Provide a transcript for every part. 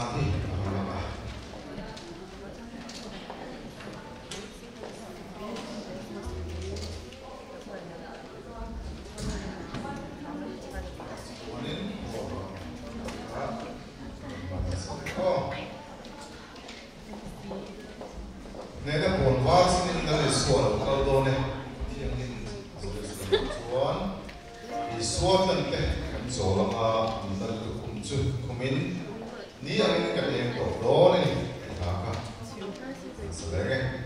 Samadhi. Nena pon was in the sword, Aldone. One is sword and tech, and so the Kumchu Kumin, near in the name of Done. So there.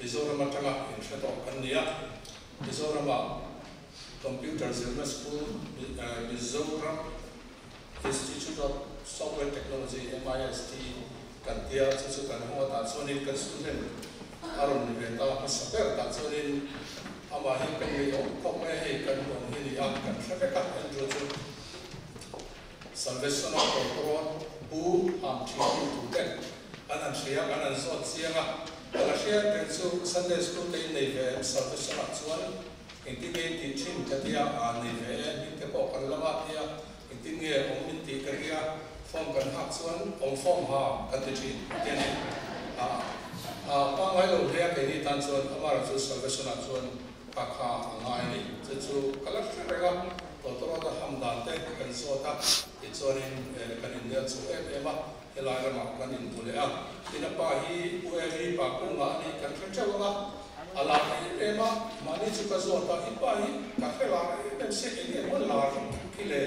Mizoram atanga in shato kandia Mizoram Computer Business School Mizoram Institute of Software Technology MIST kantia susu kan ho ta sonin kan student aron ni beta masaper ta sonin ama hin kan ni ko me he kan on ni ya kan shaka kan jojo Salvation of Control bu am chi tu ten anan shia anan so tsianga ala shia ten su Sunday school te nei ve Salvation of Chuan intimate teaching katia ani ve inte ko kan lama tia intinge om inti karia form kan hak chuan om form ha kan ti chin ten pa ngai lo ria ke ni tan chuan amara chu Salvation of Chuan ka kha angai ni chu kala rega to da hamdan te kan so ta ti chuan in kan in dia chu ema helai ra kan in bule a tina pa hi u ri pa ku nga ni kan chawa ala ema mani chu ka zo ta hi pa hi ka khela en se ni mon la ki le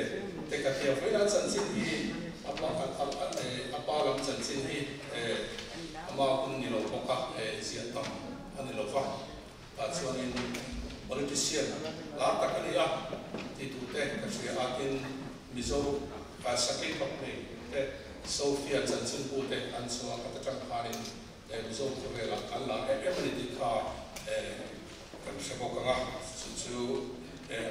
te ka tia foi la chan chin hi apa lam chan chin hi ama kun ni lo ka sia tam ani lo fa ta chuan in politician la ta ka ni a ti tu te ka sia akin mizo ka sakin pa ni te Sophia chan chin pu te an chuan ka ta chang kharin mizo ko la alla every day ka kan se ko ka chu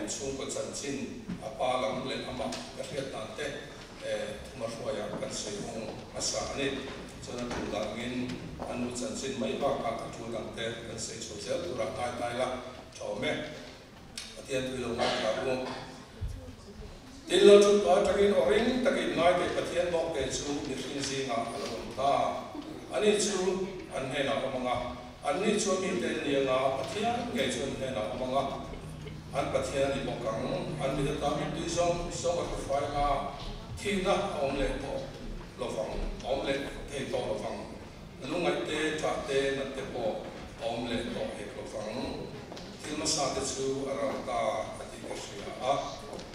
chung ko chan chin apa lam le ama ka hriat tan te marwaya kan se hong asa ani chona tu dangin anu chan chin mai ba ka tu dang te kan se chu zel tu ra tai la chome atian tu lo ma ka ro tin lo chu pa takin oring takin nai ke pathian bok ke chu ni rin si nga alom ta ani chu an he na ko manga ani chu mi te ni nga pathian ke chu he na ko manga an pathian ni bokang an mi ta mi tu song so ka fa nga thi na ong le to lo fang ong le te to lo fang lu ngai te cha te na te po ong le to he lo fang til ma sa te chu ara ta ati ka sia a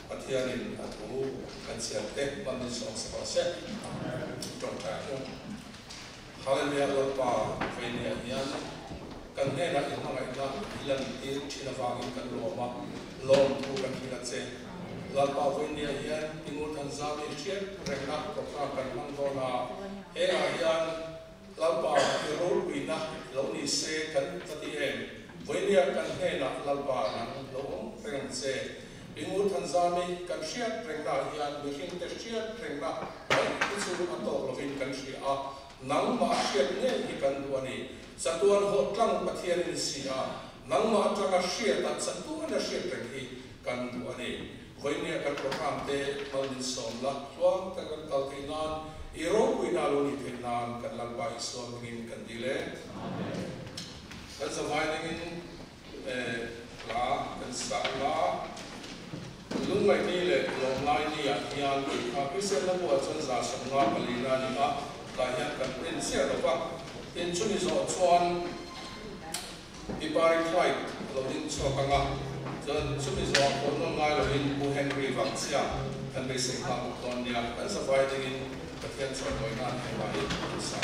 pathian in atu kan sia te man ni song sa se tong ta ko hallelujah lo pa fe ni yan kan he na in ngai na ilan ti china wangin kan lo ma lom tu kan hila che la pa fe ni yan timur kan za ni che rekna ko ka kan man do na e a yan la pa ro wi na lo ni se kan pati em fe ni kan he na la pa na lo reng che timur kan za ni kan sia rekna yan bi hin te sia rekna ai chu ma to lo vin kan sia a nang ma sia ne hi kan do ni satuan ho tlang pathian in sia nang ma tanga sia ta satuan na sia tang hi kan du ani voinia kan program te malin som la tuang ta kan kal kainan iro kuina lo ni thenan kan lang ba isom ngin kan dile amen kan savai ngin la kan sa la lung mai ni le long lai ni ya hian ka pisen la bo chan za sam nga palina ni ma la ya kan in sia lo ba in chuni zo chuan ipari trai lo din cho kanga jan chuni zo ko no ngai lo in bu Henry Wang Chia kan be se ka ton nia kan sa vai ding ka fian cho noi na hai bai sa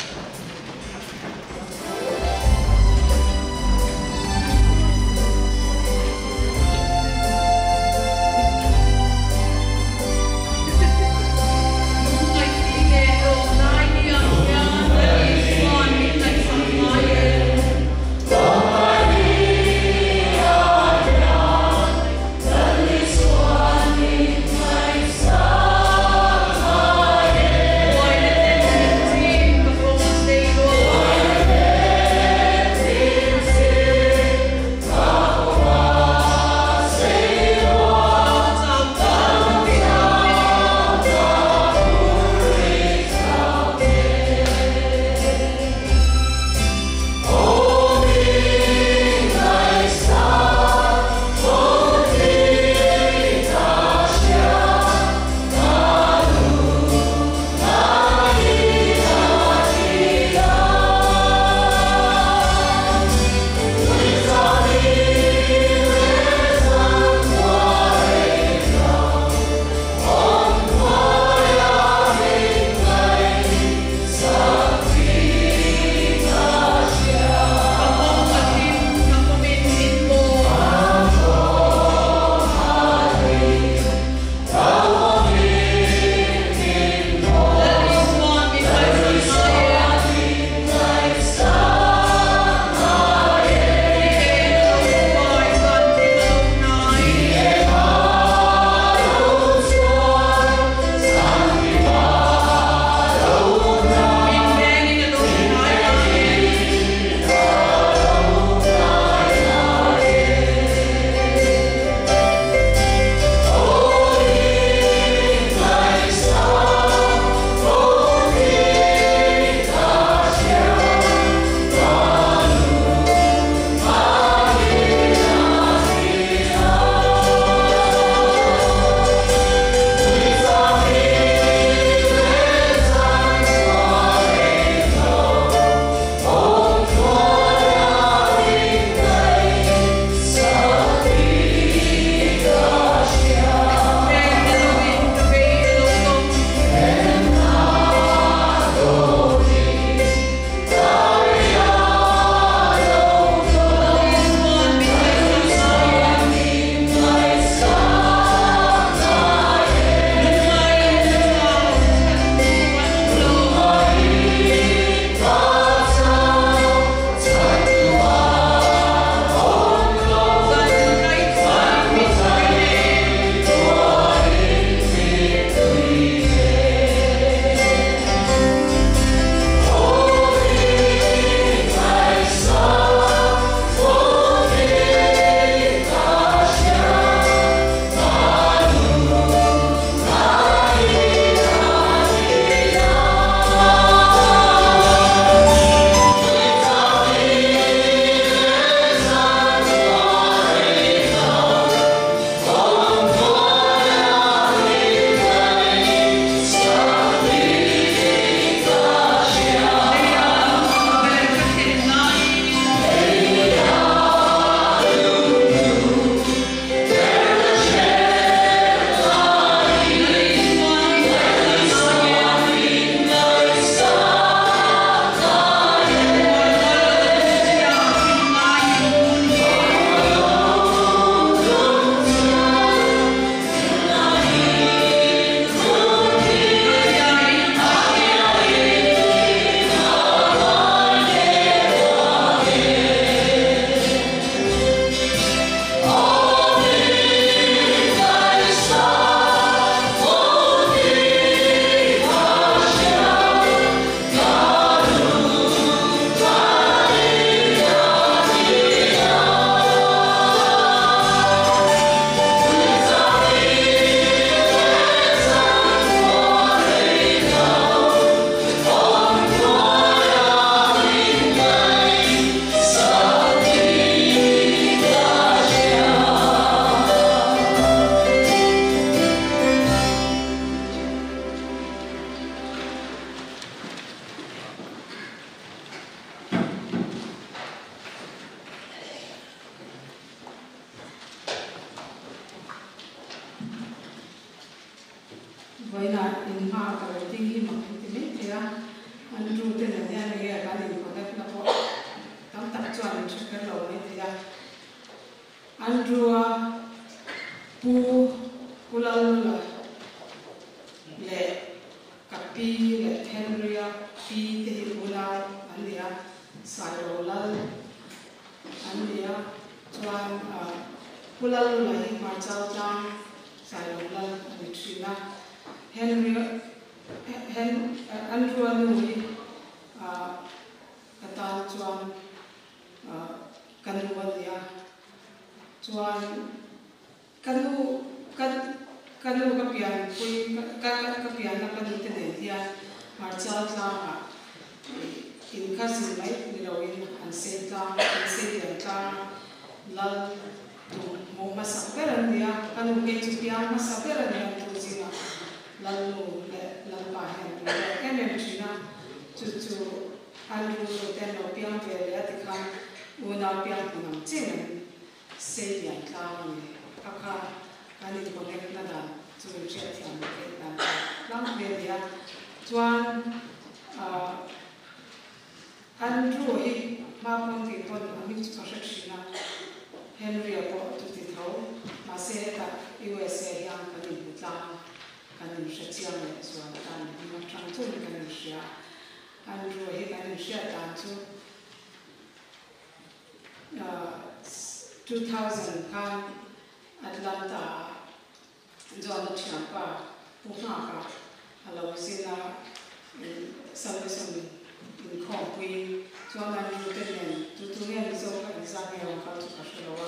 Stay với là in hoa cái tinh hi mặc thì mình thì là anh ru tên là nhà này cái gì có cái là có tấm tập cho anh chụp cái lầu này thì là anh ru pu la la le kapi le Henry pi te hi ula anh dia sai lầu la anh dia chuan pu la la hi ma chao chang sai lầu la ni trina Henry Andrew Anui kata chuan kanu dia chuan kanu kapian pui kapian na kanu te ne dia marcha tla in kasin mai ni roin an se ta la tu mo masaperan dia kanu ke chupian masaperan dia tu sina lalu lampa hen China tu Andrew ten no piang ve ya ti khan una piang nam chen se ya ta ni akha ani ko nek na da tu che tiam ke na lam ve ya chuan Andrew hi ma pon ti ton ami chu ka China Henry ko tu ti thau ma se ta USA yang ka ni ta kanin shatiang le suan tan ma chang tu kanin shia Andrew he kanin shia tan tu 2000 kan Atlanta John Champa puna ka alo sina salvation in compui chuan Andrew ten tu ne zo ka za ne ka tu ka shlowa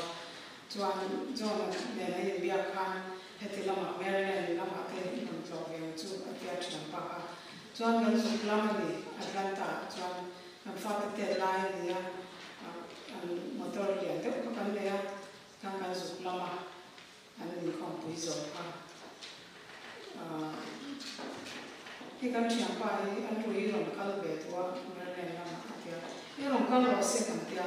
chuan John ne ne bia kan heti lama Maryland lama ke nam zo ve chu atia Champa ka chuan gan su lama ni Atlanta chuan an fa te lai ni an motor ya te ko kan le ya kan kan su lama an ni compui zo ka he kan Champa an ru i rom kal ve to Maryland lama atia e rom kal ro se kan tia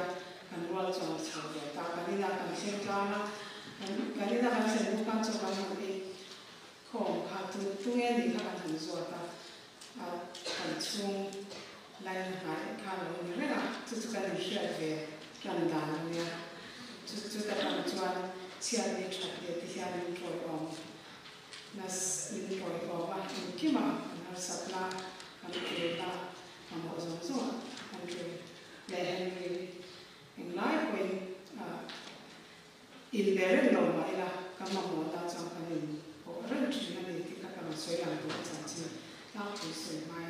kan rual chuan chho ve ta kan ina kan sem chana cái đó là sẽ lúc ban cho bạn học đi khổ hà tu nghe thì các bạn thử rồi ta thành chung lại hải khá là nhiều đấy là tu cái này sẽ về làm đàn nha tu các bạn chọn chia đi chọn đi thì hiện mình rồi ông nas mình rồi ông và mình kia mà nó sắp là anh kêu ta mà mọi người rồi anh kêu để anh nói quên in beren lo mai la kama mo ta chang kan ni ko ran chi na ni ti ka kan soi lang do cha chi la ku soi mai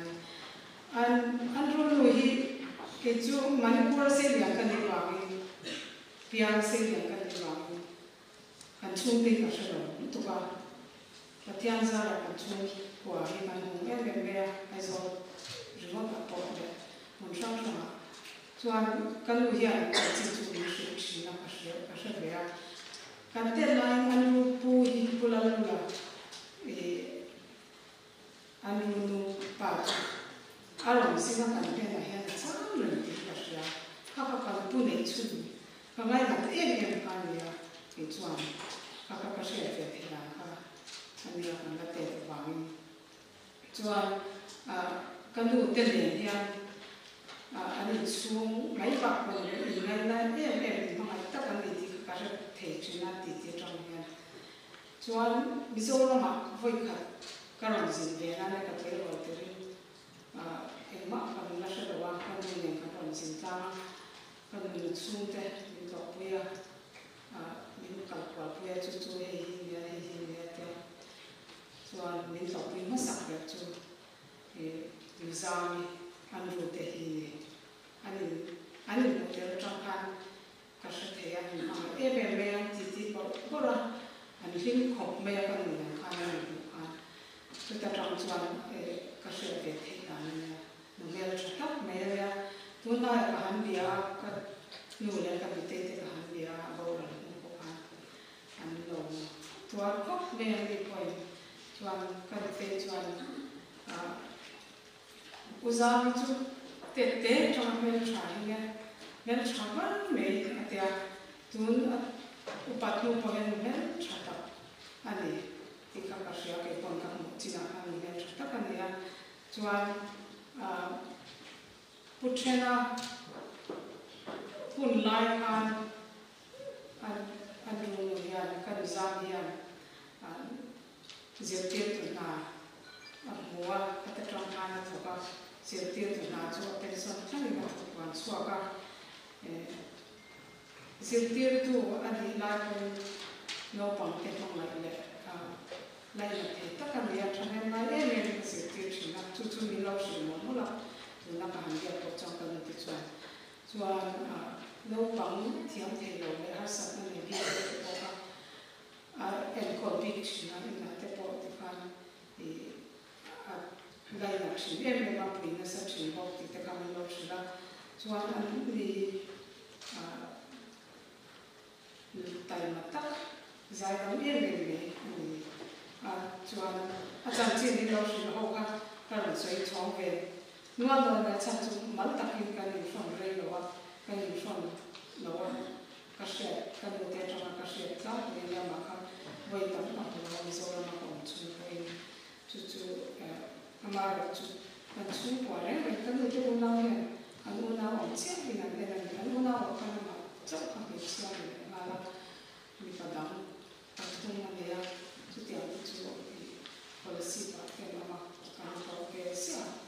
an ro lo hi ke chu Manipur se liang kan ni wa ni piang se liang kan ni wa ni kan chung ti ka shalo tu ba patian za la kan chung wa hi man hu em ai zo ro ka ko de mon chang chang chuan kan lu hian chi chu ni chi na ka she ve a kan te lai anu pu hi pula lula anu nu pa along singa kan te na hian chang le ti ka sha ka pu nei chu ka ngai na te em kan ya ki chuan ka she fe te la ka ani ya kan la te wa ni chuan kan lu te le hian ani chung mai pa ko ni ngai na em ma ta kan ni ti ka she thei china ti trong hian chuan Mizoram ma voi khat karon zin ve na ka te ro te ri ma kan la she wa kan ni ka ron zin ta kan ni chung te ni to puya ni ka kwa puya chu he hi te chuan ni to pi ma sak le chu exam an ru te hi ani mo te trong kan ka she the ya ni ma me ti ko ra ani hin khop me kan ni kan ni kan tu ta trong chuan ka she ve the ta ni no me la thap me ya tu na ka han bia ka nu le ka bi te ka han bia bo ra ko ka an lo tu ar khop me ni ko chuan ka te chuan uzam chu te trong me thai ya men chaban me atia tun upat nu po hen men chata ani thì các bác sĩ cái con các một chỉ là hàng nghìn tất cả này chuan puchena pun lai kan anh dùng hiền cái giang hiền diệt tiêu từ nào mua cái trong hai là thuộc các diệt tiêu từ nào cho cái sản xuất này là quan số các diệt tiêu tu anh đi lai con nó bằng cái phong lại lại là thế tất cả những cái này là em diệt tiêu chỉ là chú mình lâu rồi mà là chúng ta hàng giờ tổ trong cái này thì cho lâu bằng thiam thì lâu để hai sản phẩm này đi được có em còn biết chỉ là những cái bộ thì phải thì đây là chỉ em mà bị nó sẽ chỉ học thì cái mình lâu chỉ là cho anh đi tại mặt tắc giải đóng yên này cho anh chỉ đi lâu chỉ là học cái là xoay chóng về nếu mà người ta chọn mất tập hình cái này from đây rồi cái này from đó cái sẽ cái đầu tiên trong cái sẽ tạo nên là mà không vậy tập mà tôi làm rồi mà không chịu vậy chú mà chú anh chú qua đấy vậy cái này tôi nào này anh nào ông chết thì anh nào cái mà chắc không biết sao mà là bị phá đám anh tôi mà này chú tiểu chú policy bảo cái mà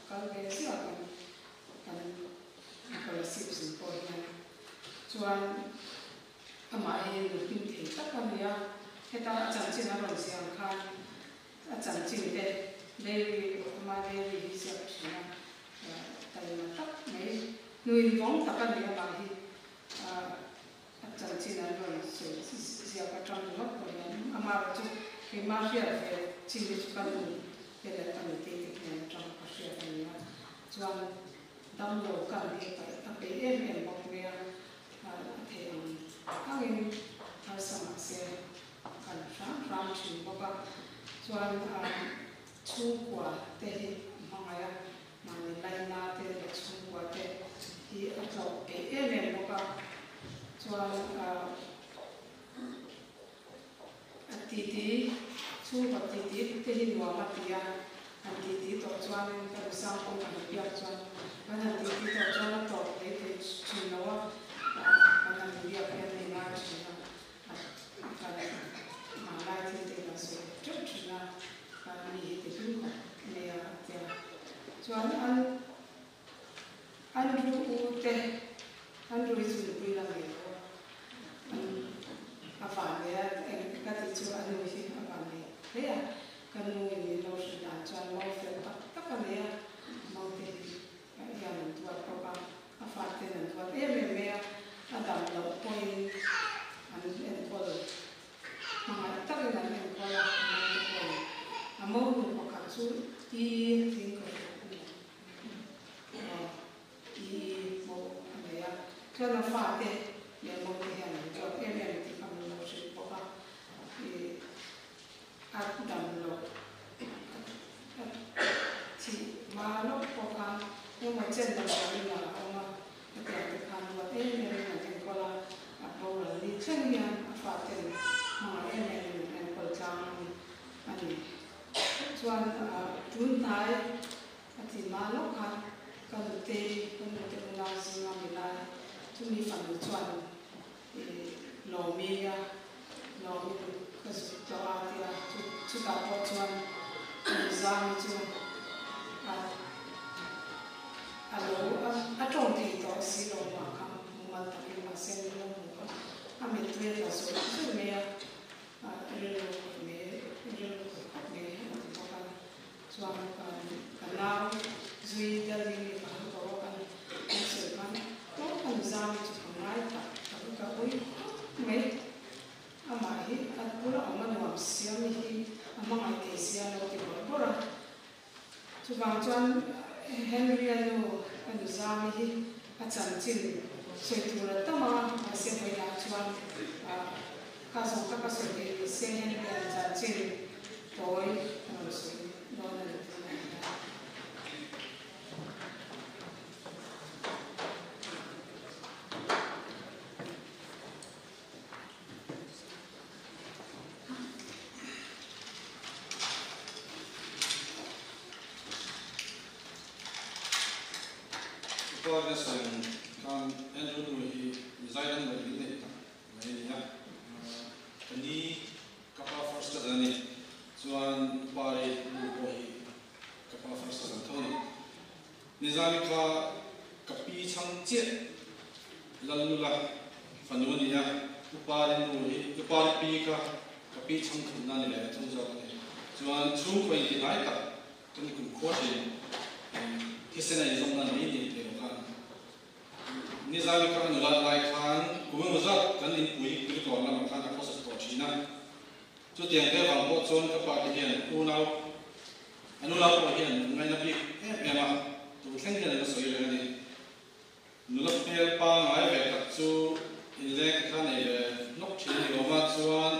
cái gì kan policy sin po yan chuan ama he lukin the tak ania heta chan chin a ron siam khan a chan chin te lewi ama lewi hi sia china tai ma tak mai nui vong tak ania ma hi a chan chin a ron sia ka tang lo ko yan ama chu ke ma sia ke chin chu kan để là tầm tê thì trong các sự kiện này cho đâm đầu cả đi tại cái em một người thì các em phải sống sẽ cần sáng chịu bao cả cho chung qua thế mà mình lại na thế là chung qua thế thì ở chỗ cái em bao cả cho tí chung vào tí cái gì nữa mà tí anh tí tổ cho anh cái sao không làm việc cho anh anh tí tổ cho anh tổ cái chuyện đó anh làm việc cái này là chuyện là mà lại thì là sự rất là mình thì cũng này thì cho anhรู้แต่anhรู้สุดที่เราเรียนอาฝันเนี่ยก็ติดชัวอันนู้นสิอาฝันเนี่ยเนี่ยกันนู้นนี่เราสุดาจวนเราเฟรตักกันเนี่ยเราเด็กอย่างนั้นตัวเราก็อาฝันเนี่ยตัวเอ๊ะเนี่ยอาดัมเราปอยอันนี้พอเลยมาตั้งแต่นั้นพอละอาโมนุปการสุดที่สิ่งก็โมเนี่ยก็เราฝันเนี่ยเนี่ยโมเนี่ยตัวเอ๊ะเนี่ยที่คำนวณสุดพอละอาดัมเราที่มาโลกพอละยังมาเจนเราเนี่ยเอามาแต่คำว่าเอ๊ะเนี่ยเป็นคนละเอาละนี่เช่นเนี่ยฝันเนี่ยมาเอ๊ะเนี่ยเป็นคนจางอันนี้ส่วนจุนท้ายที่มาโลกค่ะก็เตะเราสิมาไม่ได้ทุกมีฝันชวนหล่อมีก็สุดยอดที่ชุดการปชวนจางชวนจงที่ต่อสิลงมาคำมันตั้งมาเส้นลงมาทำให้ตัวเราสุดสุดเมียเรื่องส่วนกันเราจุยเดลิมีความรู้กันสื่อกันก็คงจะมีจุดขมายตัดก็คุยไม่อามาฮีอันพูดออกมาหนุ่มเสียมีฮีอามาไม่เสียเราที่บอกพูดอะจุดบางจวนเฮนรี่อันนู้อันนู้จะมีฮีอาจารย์จินช่วยดูแลตั้งมาเสียไปแล้วจวนข้าส่งข้าส่งที่เสียเฮนรี่อาจารย์จินโดยเราสุดโดนเลย the same can Andrew he design the unit ni kapal first ni chuan pari lui kapal first thoni nizami kha kapi chang che lalula fanunia upari lui upari pi ka kapi chang khna ni le thong ja ni chuan 229 ta tuni kun khotin kisena izong na ni ni te kan nizami kha nula lai khan kumang za kan in pui kri ko na khan a process to china chu tiang te wang ko chon ka pa ti hian unau anula ko hian ngai na pi e ma tu thleng na soi le ni nula pel pa ngai ve tak chu in le kha nei le nok chin ni oma chuan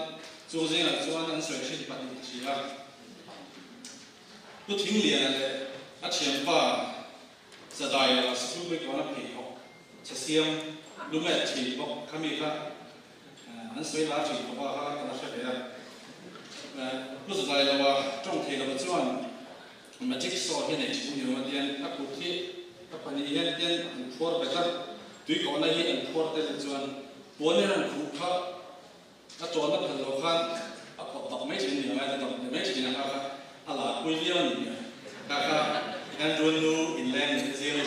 chu zeng a chuan an soi chin pa ti chi la tu thing lian le a chiam pa sa dai la su be ko na pi ho cha siam lu me chi bo khami kha an soi la chi ko ba ha na sha be ya lu sa dai la wa trong the la chuan magic so hian nei chu ni ma dian a ku thi a pa ni hian dian an for be ta tui ko na hi an for te chuan pone ran khu kha a chon na phan lo khan a ko tak mai chi ni ma ta mai chi na kha ala pui liao ni ka Andrew nu in land zero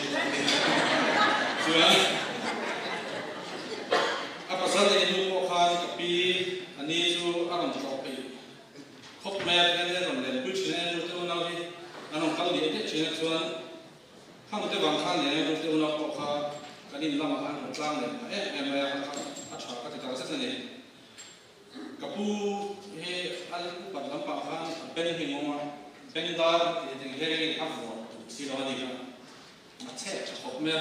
chuan a pasal ni nu ko khan kapi ani chu aram tlok pe khop me kan le ram le pui chi Andrew tu na hi anong kal ni te chi chuan khang te wang khan ne Andrew tu na ko kha kanin lama an tlang le me kha a tha ka ta sa ne kapu he al pat lam pa khan ben hi ngoma ben dar ti he he ha vo si lo ni ka ma che khop me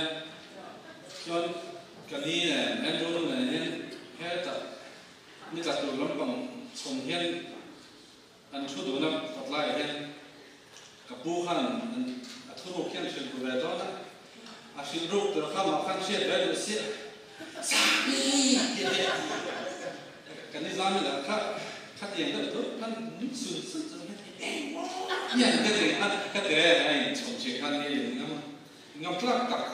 chuan kani ne Andrew ne ne he ta ni ta tu lam pang chom hian an thu du na pat lai hian kapu khan a thu ro khian thil ku ve do na a thil ro tu kha ma khan che ve du si sa ni kani zami la kha tiang da tu kan su su yan ka te ai chom che khan ni ngam tlak tak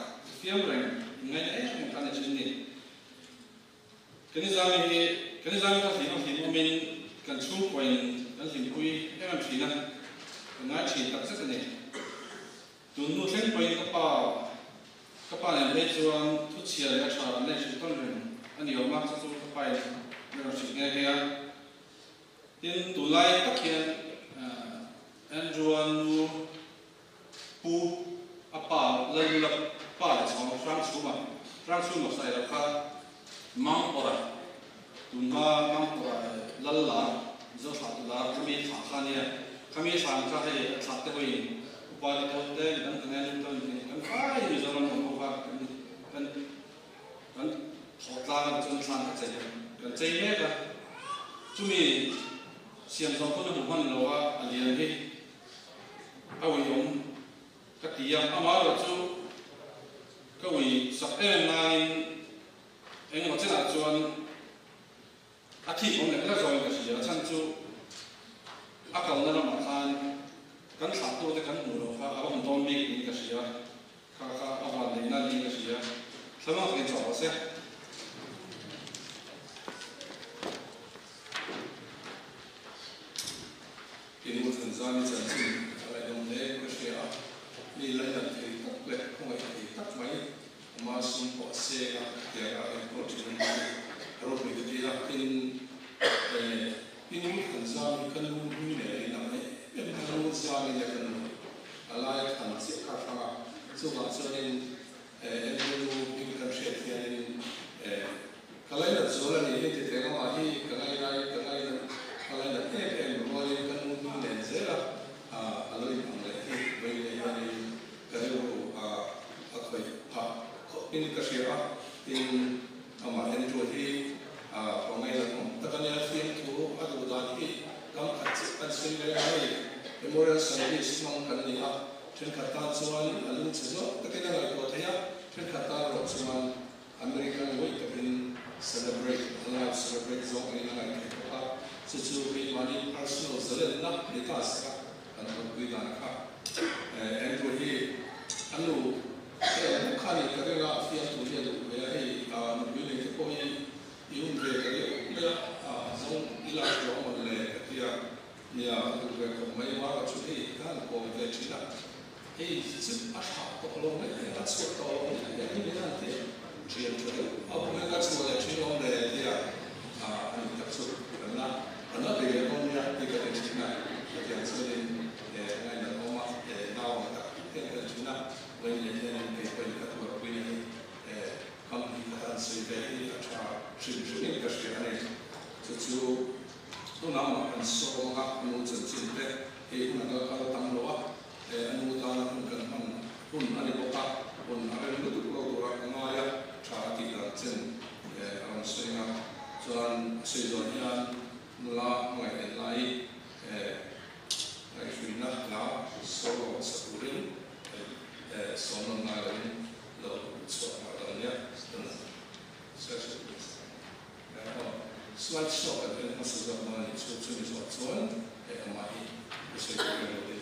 fiam reng ngai ai kan chin ni kani zami ka thi no min kan chu point kan hin pui em thina ngai chi tak sa ne tun nu thleng point ka pa ne le chuan thu chia le tha an le chi ton ren ani o ma chu ka pa ne chi nge ke ya tin tu lai tak hian Andrew nu pu apa le la pa le chong frang chu ma sai la kha mang ora tunga mang ora lalla zo tha tu la kami tha kha ne kami sang kha he tha te hoi pa le to te dan kan ne ton ni kan ai ni zo ram ko ba kan hotla kan chun than ka chai kan chai me ka chumi siam zo ko no man lo wa alian he awi yom ka tiam ama ro chu ka wi sak nine eng ma chena chuan a thi ong le la zoi ka sia chan chu a kal na ma khan kan thla tu te kan mu ro kha a bom don mi ni ka sia kha a wa le na ni ka sia sama ke chaw se ke ni mo san za ni chan chu ala dom le ka sia ni la ya te tak le ko mai te tak mai ma sum po se ga te ga ko chu ni ro pe de la kin ini kan zami kan lu ni ne na ne kan lu zami ne kan ala kan se ka fa so ba so ne lu ni kan she te ne kalai na zo la ne te te ma hi kalai na te mo ni kan lu ni ne zera ala ni kan le hi bai ne ya ni kan lu a khoi ha in ka she a in ama en jo hi ko ngai la ko ta kan ya fian tu a du da ni kam khat kan sin le ai memorial service mong kan ni a chen khat ta chuan alung chu ta ke na ko thaya chen khat ta ro chuan American way to celebrate zo ni na ke ko chu bi mani personal zelen na ni ta sa kan ko pi da ka and to hi anu khani ka ga fia tu ya du ya ai no bile ke ko yung ve ka ya zong ila jo mo le ka ya ya tu ve ko mai wa chu hi kan ko ve china ei zi a sha ko lo me ya tsu to ya ni le nan te chi ya chu a ko me ga tsu ya chi yo le ya ani ta tsu na ana be ya ko ya te ka te china ya tsu le ngai na ko ma na o ta ke ka china when you then pay for the work when you company that say that you are should make a share to no now and so up no to the e una ka tam lo wa anu ta na kan un ani ko ka un ari no to ko ra na ya cha ti ka chen on string up so an se do ya la mai lai ai fi na la so sa purin sono narin lo so ya special slide show and also the money to is what's on and my is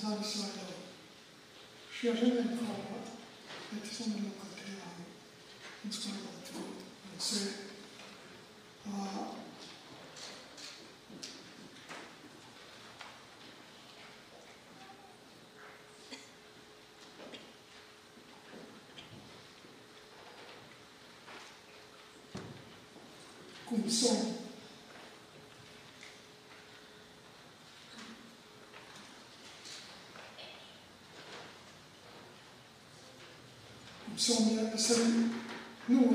Zan Silo, Sharon and Cora, it is only local town, in spite of the food, and say, cùng sông sông là sông nua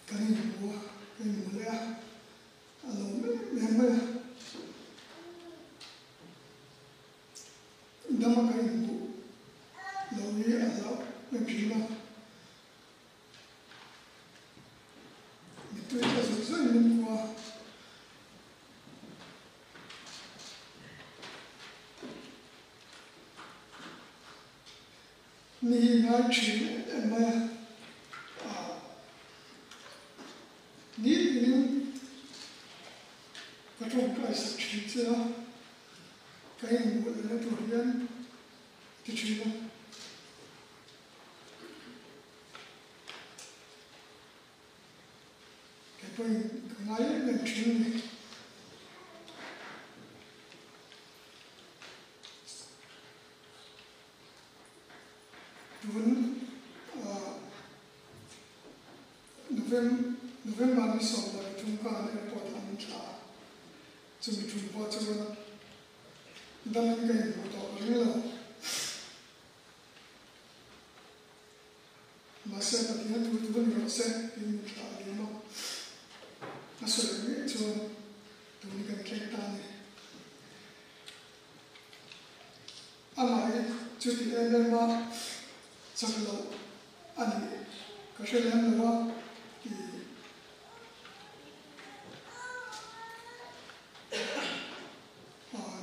cái mùa lẽ alo mẹ mẹ đâm cái mùa lâu đi alo mẹ chỉ là mình tôi là rất nhiều qua你拿去嘛？你各种各式吃子啊，给我的主人就吃了。给本我也能吃呢。November ni som da tungka ni report ang tla chumi tungpa chuan damin kai mo to rilo masa ta tin tu tu ni se in tla ni mo aso ni chuan tu ni kan klek ta ni amai chu ti en ma chaklo ani ka shelen lo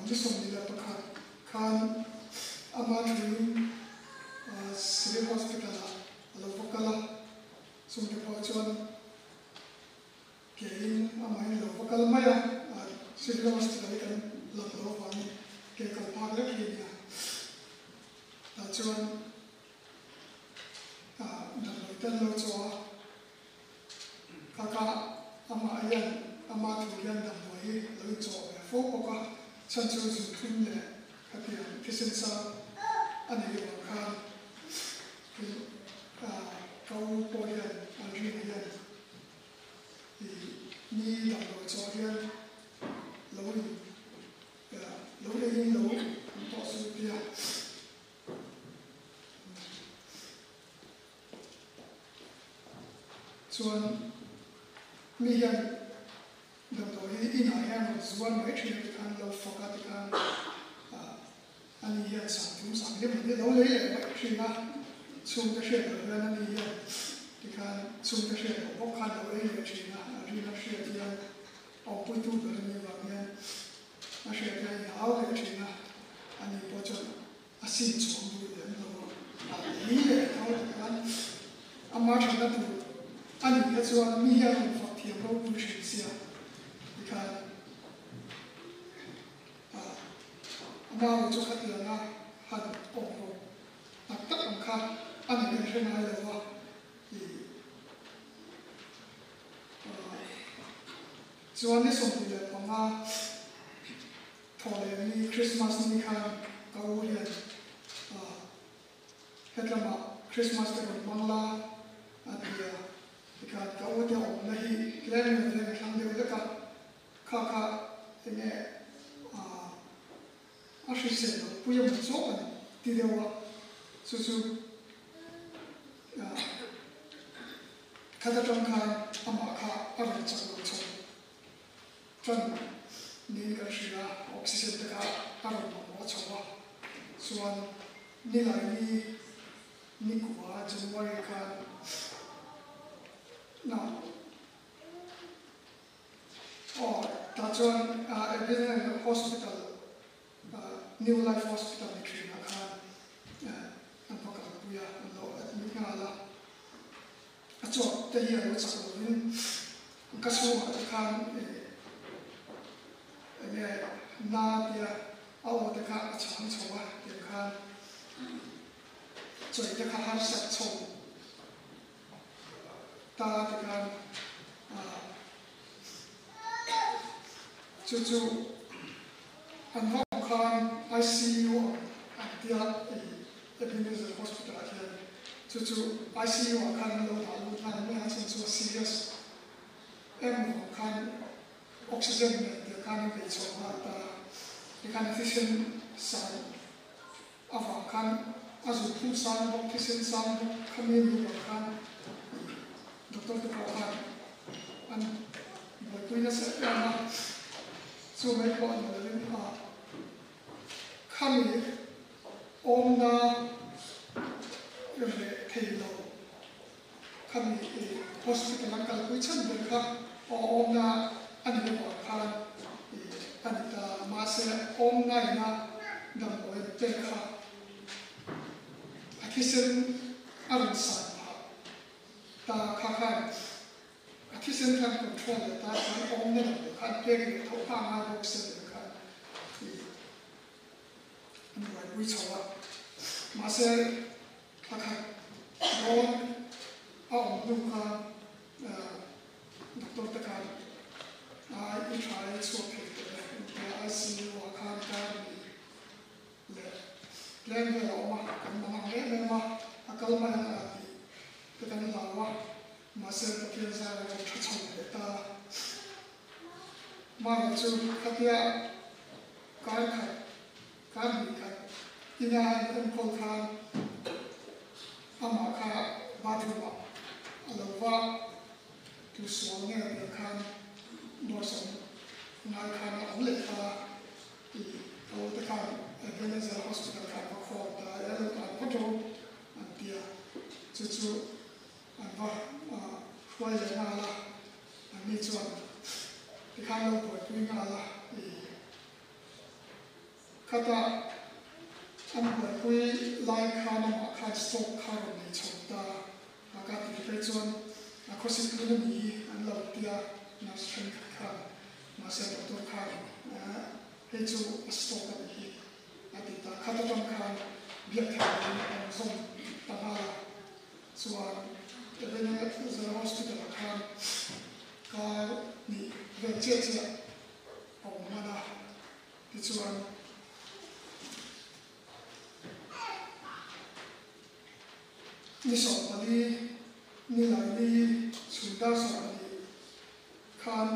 Nisong nila pakhat kan amatri civil hospital alo vakala sumde pa chuan kein amai lo vakal maya civil hospital kan lo wani ke kal pa le kia ta chuan dan tan lo chawa kaka ama ayan ama tu yan dan boi lo chawa fo poka chanchu zu thun le katia kisen sa ani yo kha kau poyan anri yan ni dam lo chaw yan lo le yin lo to su pia chuan mi yan dam to in a yan zuan mai thil kan lo foka ti kan ani yan sa tu sa le mo lo le mai thina chung ta she lo yan ani yan ti kan chung ta she ko kan lo le thina ri na she ti yan au pu tu de ni ba yan a she ta ya au le thina ani po cho a sin chung du de lo ni le ta kan amma thana tu ani ya chuan mi yan fa ti lo bu shi sia kan ama cho khat la na han pom ro tak tak ang kha ani kan thena la wa chuan ni som ti le panga thole ni Christmas ni khan kau hian hetlama Christmas te kon mangla atia kan kau te om na hi klen ne thang de le ka kaka ene ashi se no puya mo so ani ti de wa su kada tong kha ama kha ar cha lo cho tran ni ka shira oxygen ta ka ar mo cho wa suan ni lai ni ku wa January ka na that's one at hospital, New Life Hospital in Sri Lanka, and Pakapuya, and Lord at Mingala. A job the year was a win, Kasu at the can, nghe na tia ao te ka chang chowa te khan choi te kha har sak chom ta te khan chu an hong khan ICU at tia Ebenezer Hospital here chu ICU khan lo da lu na me han so serious em khan oxygen the kind of so the kind of efficient side of our can as a full sound efficient sound come in with our Dr. Kapan and the witness so make one coming on the table coming a hospital and calculation or on the anh em họ khan anh ta mà sẽ ôm ngay na đầm bồi tê kha khi sinh anh sản ta kha khan khi sinh khan control ta khan ôm nên khan tê cái thấu pha na bốc sinh khan anh gọi quý cháu mà sẽ kha khan ôm ông luôn khan Dr. Tekan I try to pick the ICU or can't Glenn Villa, and Mamma, a Kalman, the Ganalawa, myself, the kids are Chachon, Mama to Katia, Kanka, Kanka, Ina, and Polkan, Amaka, Badua, Alova, to Swan, and Kan. Northern Nalkana Lita, the kind of Ebenezer Hospital kind of called the Photo and the Tutu and Huayanala and Mitsuan, the kind of Guinala, the Kata and we like Hanama kind of stock currently to the Agati Petron, a Cosicuni and Lotia. Strength kan masa doktor kan itu stop lagi nanti tak kata kan biar kan langsung tanah soal Ebenezer Hospital kan ni bercerita oh mana itu ni soal tadi nilai ni sudah soal kan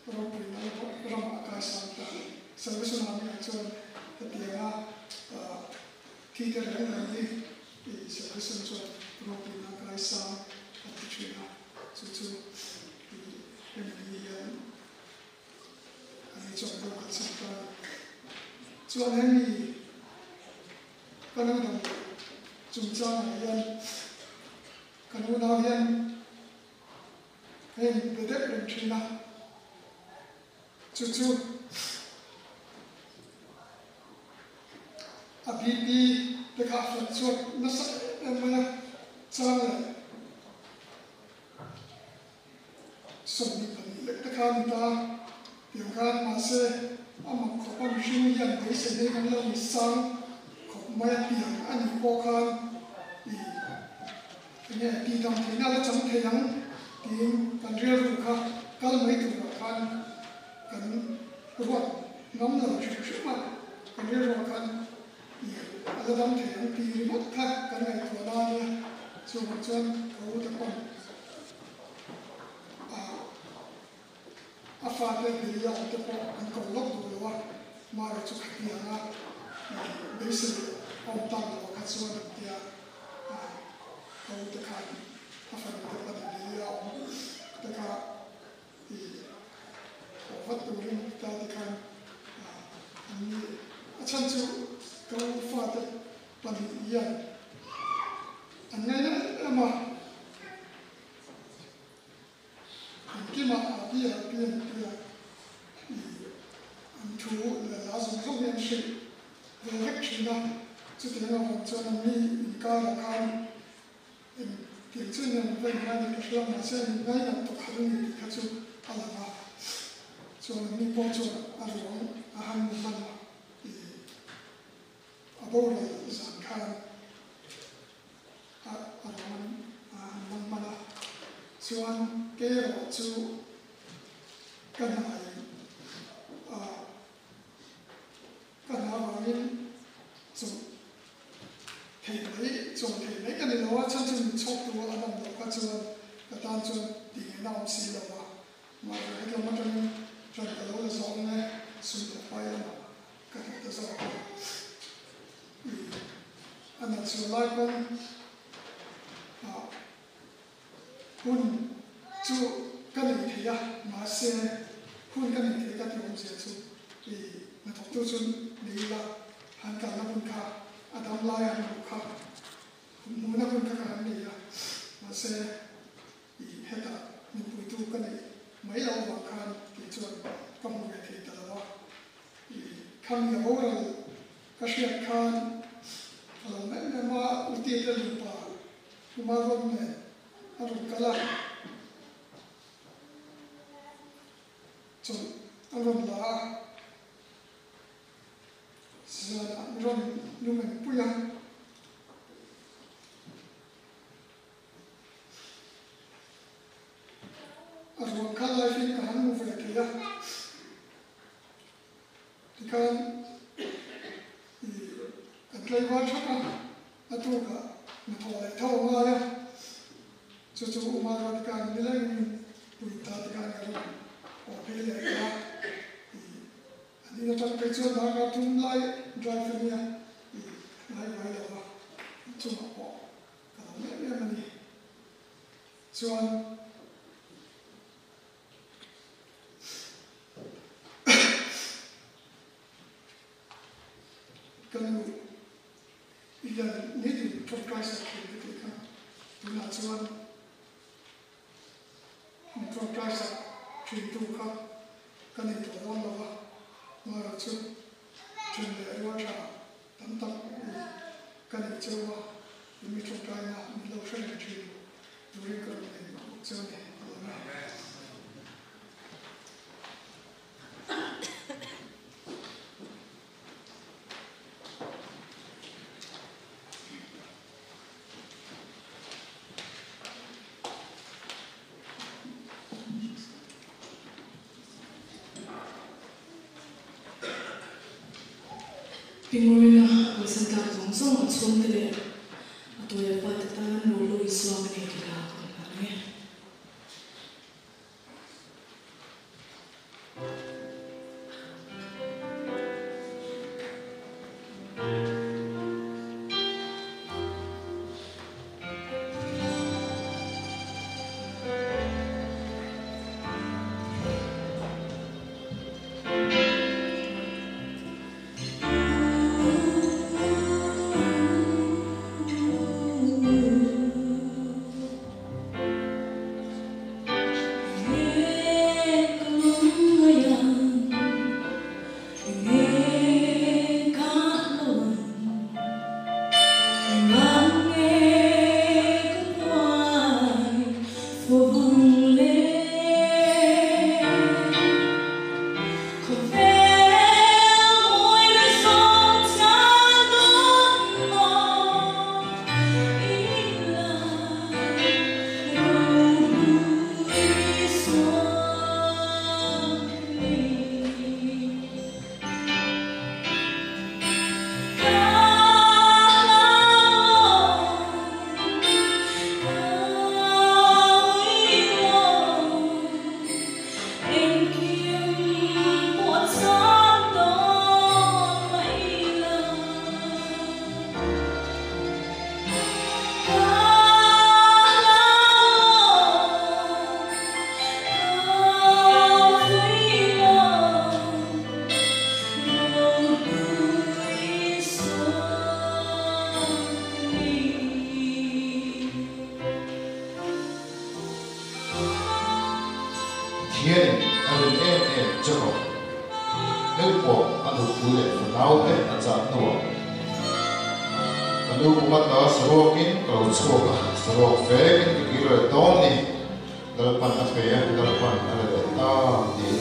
Rama Santa Service Nami actual Tiana Peter and the service of Robina Gaisa and Katrina to the and it's a local center. So then Kanada Jumjan Yan Kanuna and the different China to a BP the Catholic so Nasa and China so the Kanta the Yogan Mase among Kopam Shimi and they say they can learn his son Kopmaya and Pokan the Pidam Tina Chang Team Kandria Ruka, Kalmaitu Rakan, Kan Ruat, Nomna Shukman, Kandria Rakan, Aladam Tian, the remote cut, Kanai, so much on the pond. A father, the young the pond, and go look to the one, Mara to Kapiana, basically on Tanga, Katsuan, the car. The car, what the ring that the car, a chance to go further, but young. And then Emma, and Kima, a beer, and to the last companionship, the election to the autonomy in Karakan. It's in the very kind of Islam, I said, 9 to Karuni, Katsu, Allah. chuan ni po chuan a ruang a han man a bor zan khan a ruang a han man chuan ke ro chu kan ai wangin chu thei nei kan ni lo chan chun chok tu a nam lo ka chuan ka tan chuan ti na om si lo wa ma he lo ma tan chuan ka lo zo ne su ta pa ya ka ta zo ana chu lai kon hun chu kan ni thei ya ma se hun kan ni thei ka ti om se chu na thok tu chun ni la han ka na hun kha adam lai han kha mu na hun kha ka ni ya ma se heta ni pui tu ka ni mai lo wa khan ki chuan ka mu ve thei ta la kham ya bo ra ka shia khan lo me me ma u ti le lu pa ma ro me a ru ka la chun a ro la ron numen puya arwan kan lai fin ka han mu ve ke ya tikan atlai wa thaka atuka na thole thaw ma ya chu ma ro tikan ni lai pui ta tikan ka o pe le ka ani na tan pe chu da ka tum lai drive ni ya lai lai la wa chu ma po ka me me ni chuan kan ilan ni di progress ke ke kan tu na chuan progress ke tu ka kan ni to ron la wa ma ra chu chun le wa cha tam tam kan ni chu wa mi chu ka na mi lo shen ke chu tu ri ka ni chu ne Pingurina wasanta zongsong atsum tele atoya patatan lulu iswam ne kila konane Thiên anh em cho họ nước bộ anh được phụ lệ phần áo hết anh chạm nổ anh được bắt đầu sửa kín cầu sửa sửa phê kín cái rồi to đi đợt pan anh phê đợt pan anh để ta đi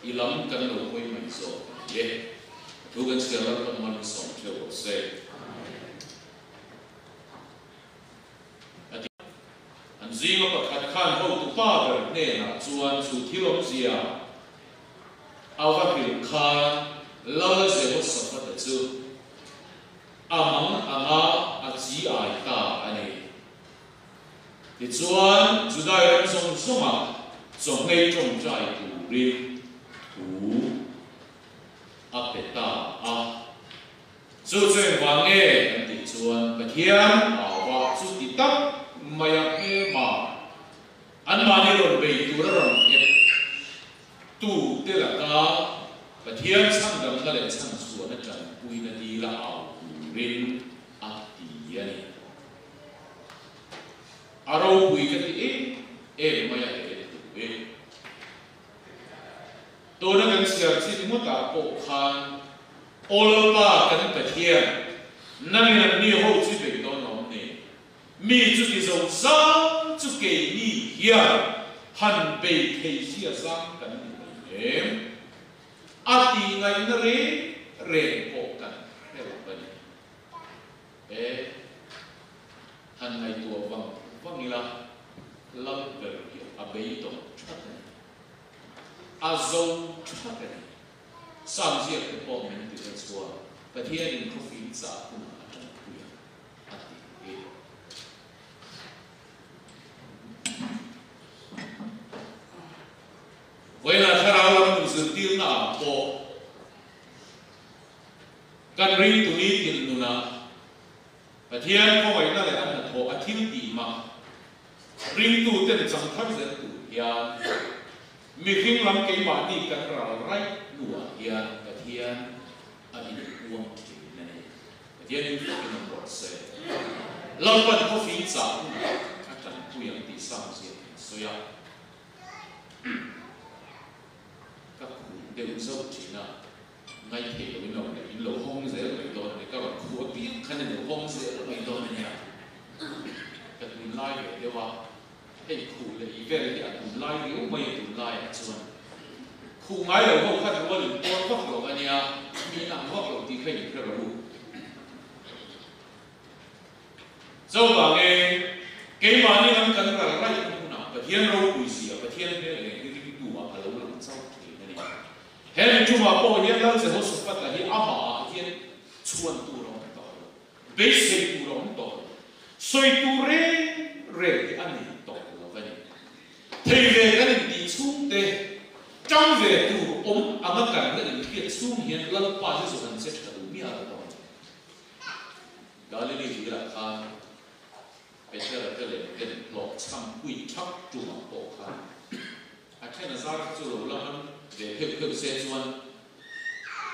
ilam kan lo koi mai so ye tu kan sela kan man som cheu se ati an zinga pakhat khan ho tu pa ber ne na chuan chu thilom zia awa pil khan la se ho sa pa chu amang anga a chi ai ta ani ti chuan judai ram song songa song ngei trong trai tu ri tu a peta a chu chen wang nge kan ti chuan pathian awa chu ti tak maya he ma an ma ni ron bei tu ron tu te la ka pathian sang dam na le sang suan na chan pui na di la au rin a ti ani aro pui ka ti e maya e tu e to na kan sia chi mo ta ko khan ol pa kan pathian nang na ni ho chi be do no ne mi chu ti zo sang chu ke ni hia han be thei sia sang kan ni em ati ngai na re ko kan re la ba ni e han ngai tu vang ni la lam ber ki a be to chat ni a zo chat ni sam sia ke po men ti kan swa but here in coffee sa ku na tan ku ya ati e Wena tharalam zirtil na po kan ring tu ni til nuna pathian ko wai na le an tho athil ti ma ring tu ten chang thak zen tu ya mi khing lam ke ma ni kan ra rai nuwa ya pathian ani uang ti na ne pathian ni ko na por se lam pa ko fi sa ka tan tu yang ti sam se so ya đều dâu chỉ là ngay thì cái lồng này lầu hông dễ là đó này các bạn khua biết khăn này lầu hông dễ là đó này nha cái tụi lai cái điều à cái khu là ý cái này tụi lai nếu mấy tụi lai à chứ khu ngay lầu hông khăn nó liền to phát lầu anh nha mi nằm phát lầu thì phải những cái lầu dâu bảo nghe cái mà đi làm cần là lại không nào cái thiên lâu quỷ gì cái thiên cái này cái tụi mà phải lâu làm sao Hẹn chung mà bỏ hiện lâu sẽ hỗ trợ phát là hiện ama hiện chuan tu rong to, bế sinh tu rong to, soi tu re thì anh ấy to là vậy. Thầy về cái này đi xuống thế, trong về tu anh cái này hiện xuống hiện lần ba mươi số lần sẽ trở thành miệt to. Đó là lý do là khan, bây giờ là cái này cái lọ chăm quy chắc chung mà bỏ khan, anh thấy là sao cho lâu lắm để hiệu xe chuan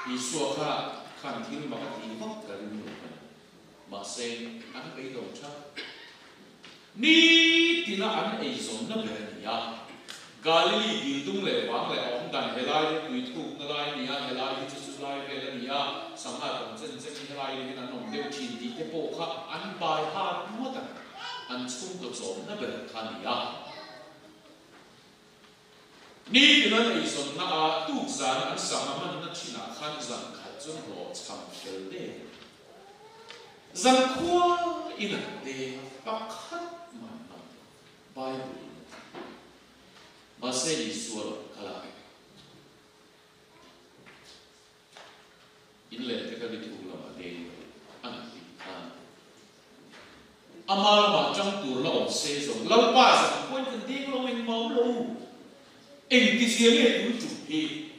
đi xua khăn thiên mà cái gì vóc cả luôn mà xem anh bây đầu chắc ní thì nó anh ấy giống nó về nhà Galilee đi tung lệ vắng lệ ông đàn hệ lai tùy thuộc nó lai nhà hệ lai thì chút lai về là nhà sáng nay còn chân chân hệ lai thì nó nồng đều chỉ đi cái bộ khác anh bài ha mua tận anh xung được giống nó về khăn nhà ni thì nó ấy giống na tu giàn anh sáng mà nó chỉ là khăn giàn khát trong lọ chăm phèo đê giàn khoa in đê bắc khát mà Bible mà sẽ đi xua rồi cả lại in lên cái đi thu là mà đê anh đi ăn ama mà trong tủ lọ sẽ giống lâu ba rằng quên cần đi lo mình máu lâu anh đi xem cái tủ chủ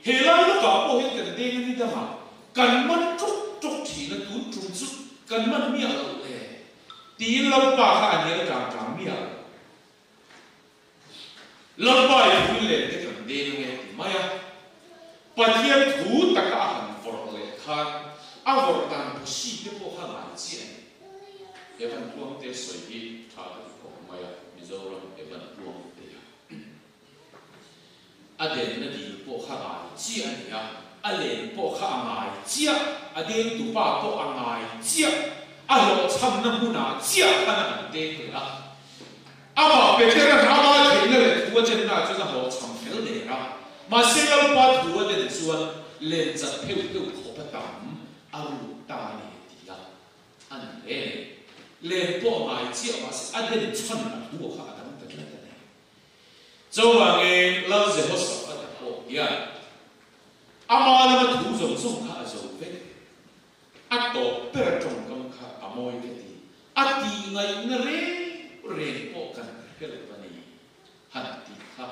he lai nó cả bộ hiện cần đi như thế nào cần mất chút chỉ là tủ chủ chút cần mất miệng rồi tí lâu ba cái này là càng miệng lâu ba thì vui lên cái cần đi nghe thì mai à bắt hiện thủ tất cả hành vật lên khan à vật đang不是cái bộ hàng ngày chuyện cái phần tuông để soi đi thà được có mai à bây giờ rồi cái phần tuông anh đến nó đi bộ khá ngài chia anh nhá anh lên bộ khá ngài chia anh đến tụ ba bộ anh ngài chia anh lộ chăm năm mươi na chia anh làm đến cái đó anh bảo bây giờ là nào đó thì nó lại thua chân na cho nó lộ chăm phèo để ra mà xin lâu ba thua đến chuan lên chặt theo theo khó bắt tạm aru ta này thì là anh lên bộ mai chiếc mà sẽ anh đến chân là thua khá lắm cái này cho vào nghe lâu giờ họ sợ cái bộ ya ama là mà thua giống giống khá giống vậy anh tổ bê trong công khá amoy cái gì anh đi ngay nó rê bộ cần cái là vấn đề hẳn thì khá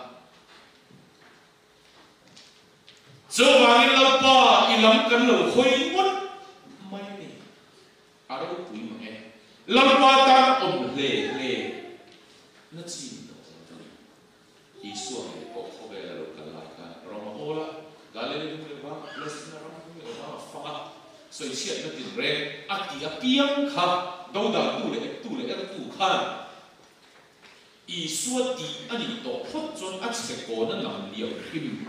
cho vào nghe lâu ba ý lắm cần lâu khơi mất mấy này ở đâu quý mà nghe lâu ba ta ổn lệ nó chỉ ý xuân này có không về là lúc cần lại cả Roma Ola gà lên cái gì đó lesson Roma cái gì đó phăng soi xét nó tiền rèn ác gì ác piang khá đâu đã tu lệ khá ý xuân đi anh ấy tổ phật chọn ác sẽ có nó làm liều him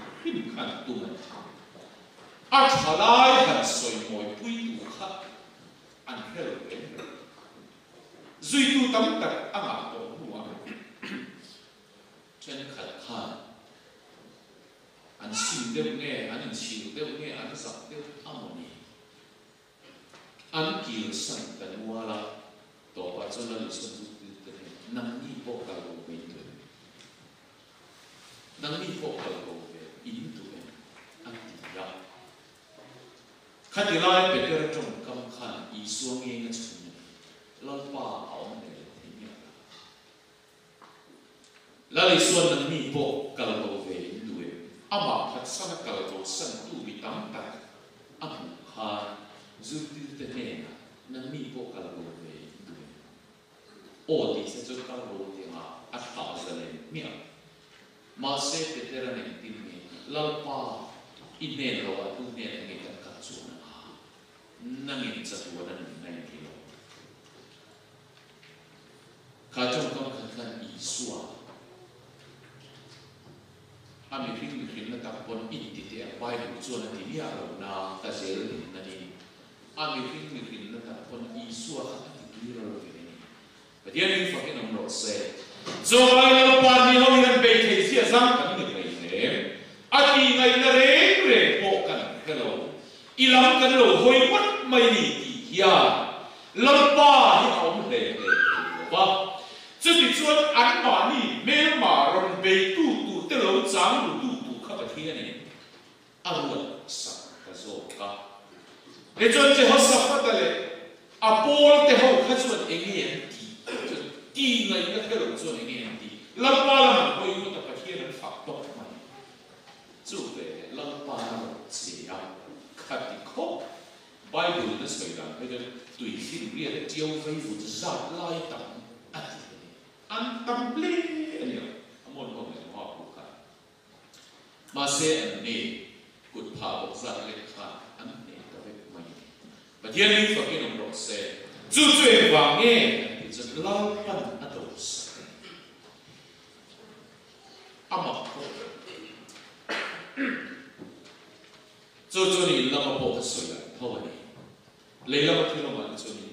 khăn tu này ác hà lai hẳn soi mồi bùi tu khá anh hiểu đấy duy tu tấm tật anh à tổ hùa cho nên khẩn khan anh xin đều nghe anh chịu đều nghe anh giặc đều amoni anh kêu sang tận mua la tổ ba cho nên xuân du từ năm ni bộ cầu về năm ni bộ cầu về in tu anh tìm ra khát đi lại về cái trong cam khan ý xuống nghe nghe chung lâu ba áo này thì nhớ là lý xuân năm ni bộ cầu về đuôi ama phát sinh cầu sân tu bị tắm tạt anh khan dù từ từ này năm ni bộ cầu về đuôi ô đi sẽ cho cầu thì mà ăn thảo ra lên miệng mà sẽ về cái này tìm nghe lâu ba in nền rồi tu nền nghe cả chuột năng in cho tu năng này thì khá trong con khăn ý xua anh mình khinh là tập bọn in thì thế bài được chuột là thì nhà rồi na ta sẽ là đi anh mình khinh là tập bọn ý xua thì đi rồi cái này và dia mình phải nắm rõ sẽ cho ai là bạn đi học yên bề thế gì sang cái này này anh đi ngay là rèn bộ cần hello ilam kan lo hoi wat mai ni ti ya lampa hi om le ba chu ti chuan an ma ni me ma ron be tu te lo chang lu tu kha pa thia ni aruan sa ka zo ka le chuan che ho sa pa ta le a pol te ho kha chuan engien ti ngai na ke lo chuan engien ti lampa lam hoi mu ta pa thia nan fa to mai chu ve lampa ro chi ya khát đi khó, Bible nó soi rằng bây giờ tùy khi biết là chiêu vây vụ giặc lai tầm ăn tâm lê anh hiểu, môn công nghệ hoa cụ khá, mà sẽ anh nề cột phá bọc giặc lên khá anh nề ta về mày, và thiên linh phật cái nồng độ sẽ chú chuyện và nghe thì rất lao bắn ở đầu sài, âm cho nên là một bộ soi lại thôi này, lấy là một thứ mà cho nên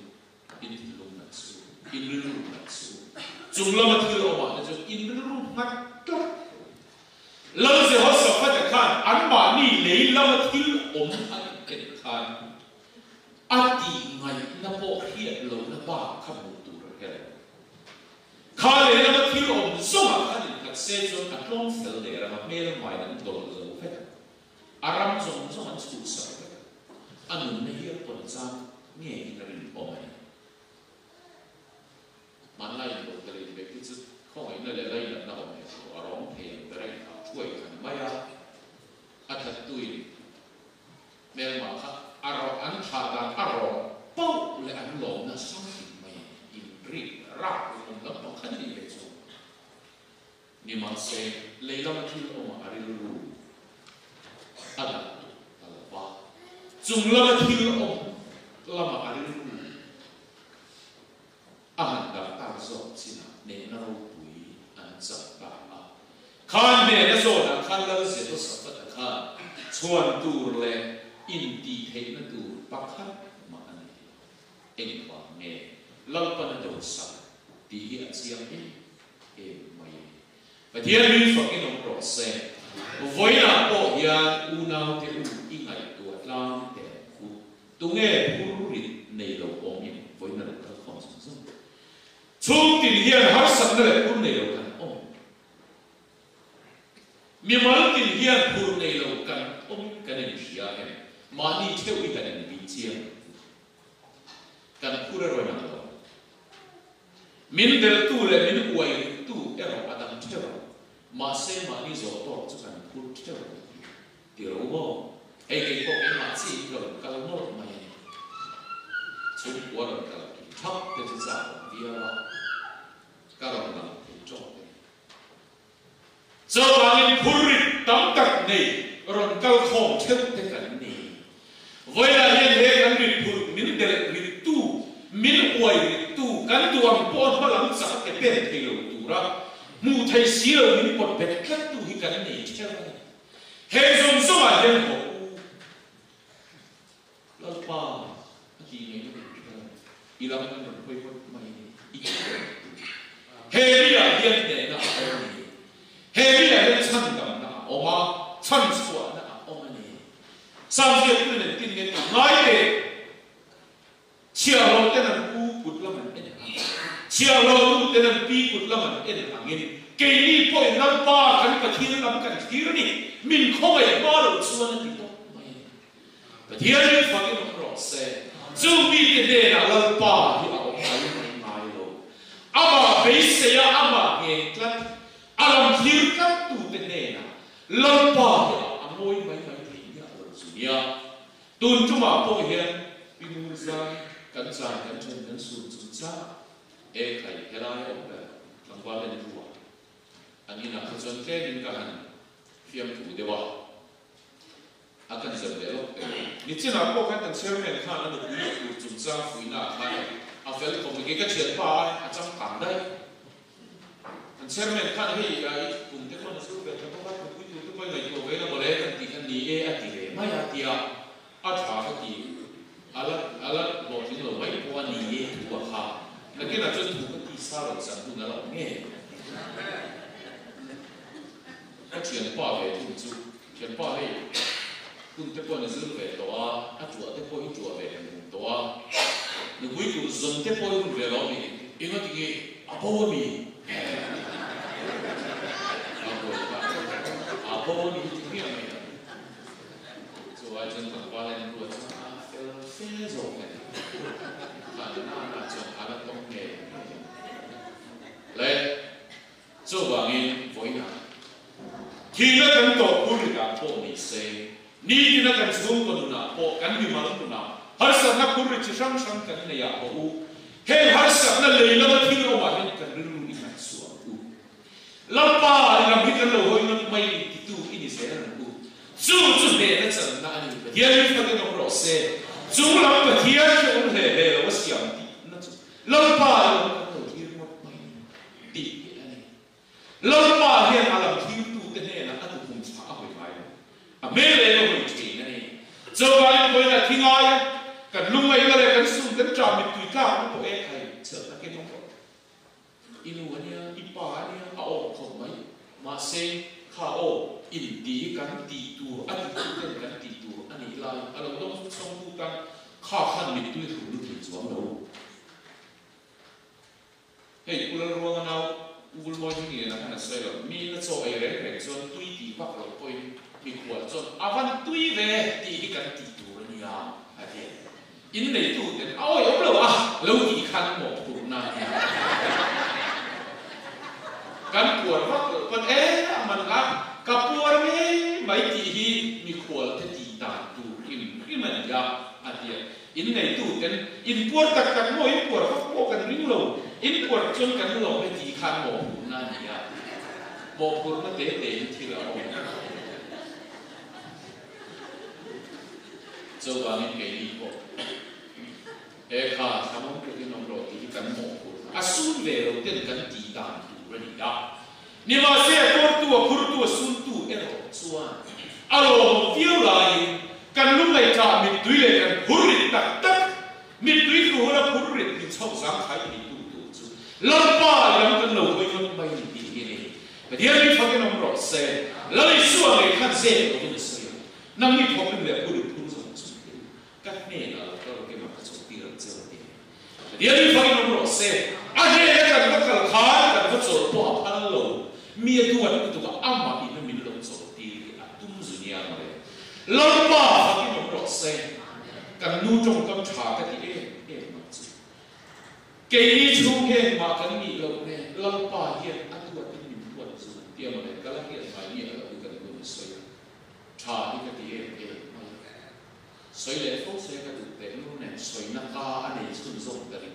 in lung nát su, in lung nát su, chúng là một thứ mà cho in lung nát tốt, lâu giờ họ sẽ phát triển anh mà đi lấy là một thứ anh cái khan, anh đi ngay là bộ hiện lâu là ba khắp một tuổi rồi cái, khan lấy là một thứ số mà khan thì thật sự cho anh không phải để mà mấy ngoài nó đồ rồi phải aram zong anh sụt sờ anh này hiểu tuần sang nghe cái này bỏ mày mà lại một cái này về cái chút không phải là lại là nào mày ở đó thì cái này chuối thành mày à anh thật tùy nên mà anh thà rằng bao lại anh lộn là sao mày in rít rap một cái nó khá nhiều về số nhưng mà sẽ lấy làm thứ ông mà ari lu ada ba jumlah thil om lama ari lu ahan da ta zo china ne na ro pui an za ta a khan me na zo da khan la se to sa ta kha chuan tur le in ti the na tur pakhat ma an eng ba me lam pa na do sa ti hi a chiang e mai và thiên lý phật cái nông độ xe với là bộ hiền u nào thì u in ngày tuổi lang để u tu nghe u rít này lâu ôm in với là các con sống chung tình hiền har sẵn là u này lâu cần ôm miếng mal tình hiền u này lâu cần ôm cái này gì à em mà đi theo cái này bị chia cần u rồi nào min del tu le min uai tu ero adam theo mà xem mà đi rồi to cho cần u theo thì rồi mo hay cái bộ cái mà chỉ rồi cái lo một mà chung quá rồi cái thấp cái gì sao đi à cái lo là cho cho bạn đi phun tắm tắc này rồi cái không theo cái cái này với là hiện hiện cái đi phun min del min tu min uai tu kan tuang pon halam sa ke pen thilo tu ra mu thai sia min pot bet khat tu hi kan nei chel he zom so a den ko la pa ki nei ni ilam kan ro koi pot mai ni he ri a hian ne na he ri a den chan dam na oma chan swa na oma ni sam je tu ne tin ne ngai de chia lo tên là u cụt lắm anh chia lo u tên là pi cụt lắm anh angin cái này point năm ba cái cái thiên năm cái thiên này mình không phải bao lâu xưa nó thì tốt cái thiên này phải cái nó rõ xe dù bị cái này là năm ba thì ông phải ngay rồi ama bây giờ ama nghe cái alam thiên cái tu cái này là năm ba thì ông môi mấy thì nhớ rồi suy tuân chúng mà tôi hiện bình thường kan zan kan chen kan su chu cha e khai helai om la langwa le ruwa ani na chon ke din ka han fiam tu dewa akan zam le lo ni china ko kan tan sermen kha na du chu cha fuina kha a fel ko mi ke chen pa a chang kam dai an sermen kha hi ai kum te ko na su be ko ba ku tu ko ngai ko ve na bole kan ti kan ni e a ti le mai a ti a tha ka ti alat lo tin lo mai ko ani ye tu kha na ke na chu tu ka ti sa lo sa tu na lo nge ka chen pa ve tu chu chen pa he kun te ko na zu ve to a chu te ko hi chu ve to a ni bui ku zon te ko hi ve lo mi e ma ti ke a po mi a po mi ti ke mi so I just pa le ni ko thế rồi và nó là trường khá là công nghệ lên cho bạn em với nào khi nó cần tổ quân thì cả bộ mình sẽ ni thì nó cần xuống còn nào bộ cần đi mà nó nào har sa na quân thì sang sang cần này à bộ he har sa na lấy nó thì nó mà nên cần lưu đi mà xuống lâm pa làm cái cần lâu hơi nó may thì tu ini sẽ là tu chú để nó chẳng là anh hiện nay phải cái nó rõ xe chúng làm cái thiên cho ông hệ hệ nó xiêm đi nó lâm pa nó cái thiên một mày đi cái này lâm pa hiện làm thiên tu cái này là anh cũng xã hội mày à mấy cái nó hội chuyện này cho bạn bây giờ thiên ai cái lúc này cái này cái sung cái trà mình tùy cao nó có ai hay sợ là cái nó inu anh ipa anh ao không mấy mà xem khao in đi cái đi tu anh cũng cái đi tu anh lại anh cũng xong tu tăng khá khăn mình tuy không được thì xuống đâu hey cú lơ ruộng nào cú lơ như thế là sai rồi mi nó cho ai đấy phải cho tuy đi bắt rồi coi mi quật cho avan tuy về thì cái đi tu rồi nha à thế in này tu thì ôi ông lâu à lâu thì khăn một tu na kan quật bắt rồi con mình làm cặp quật mấy thì mi quật thì chỉ tàn tu im mình gặp à thế in này tu tên in quật tak tak mo in quật phát mo kan ring lo in quật chôn kan lo cái chỉ khăn một tu na nha một quật nó tế thì là cho bạn em cái gì bộ e khá tham ông cái nông rồi thì cần một à sun về rồi tên cần chỉ đàn tu rồi đó nhưng mà sẽ có tua sun tu em rồi xua alo phiêu lại cần lúc này trả mình túi lên cần hurrit tắc tắc mình túi tu là hurrit mình sâu sáng khai mình tu tu lần ba lần cần lâu với con bay đi cái này và đi đi phát cái nông rồi sẽ lấy xua người khác dễ của mình soi nằm đi phong lên lệ bùi bùi giống chúng các mẹ là cái mà các chỗ tiền chơi đi đi phong nó rõ xe anh ấy là cái cái khá cái cái chỗ bỏ phá lâu mía tuột cái chỗ âm mà bị nó mình lồng chỗ tiền tung dữ nhà này lâu ba phong nó rõ xe cái nu trong cái trà cái gì em mà chứ cái chung cái mà cái mì lâu này lâu ba hiện anh tuột cái mình tuột dữ tiền mà cái là hiện mà mía là cái nó soi trà đi cái gì em所以你風水嘅條頂呢，水那家你尊重嘅你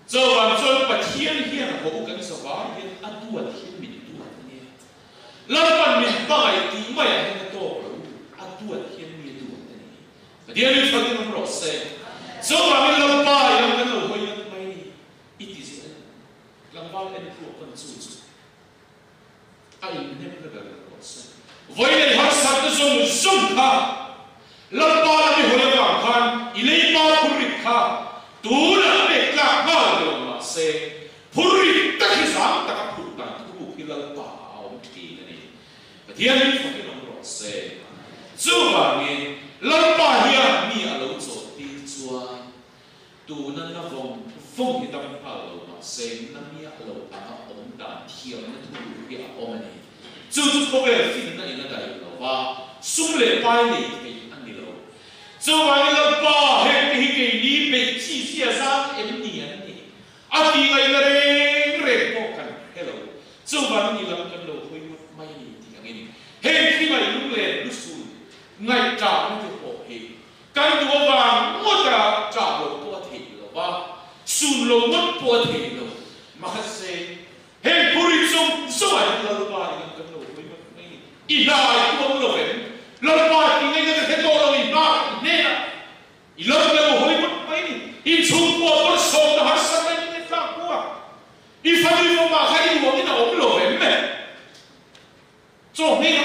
做完做把天天我跟什麼天啊多天民多呢？老板民白地買那個多啊多天民多呢？第二日發現我老師，做完老板要跟老會要買呢，一定是老板跟做跟做。anh nem là cái với lại học sát cái dùng dùng ha lập ba đi hồi vàng khan ilai ba puri kha tu là để cả ba điều mà se puri tất cả sáng tất cả puri tất cả puri lập ba ông kỳ này và thiên nhiên phải làm rõ se chú vào nghe lập ba hiện mi ở lâu chỗ đi chua tu nên là phong thì tâm phá lâu mà se nên mi ở lâu à ông đàn thiêu nên tu bị ông này chú có vẻ phim này là đại lâu và sung lệ bài này thì anh đi lâu chú bài là ba hết cái đi bị chi chia ra em niên này à thì ngày là rèn có cần hello chú bài này là cần lâu hơi mất may thì cái này hết khi ngày lúc lên lúc xuân ngày trả nó thì khổ hết cần đua vàng mua trả lâu có thể lâu và xuân lâu mất có thể lâu mà sẽ hết buri sung số ai lâu ba thì cần lâu idai tuang lo ven lo pa ti ngai ka heto lo i ba ne la i lo le hoi mat mai ni i chung po por so na har sa mai ni fa kwa i fa ni mo ma khai ni mo ni na om lo ven me zo ne la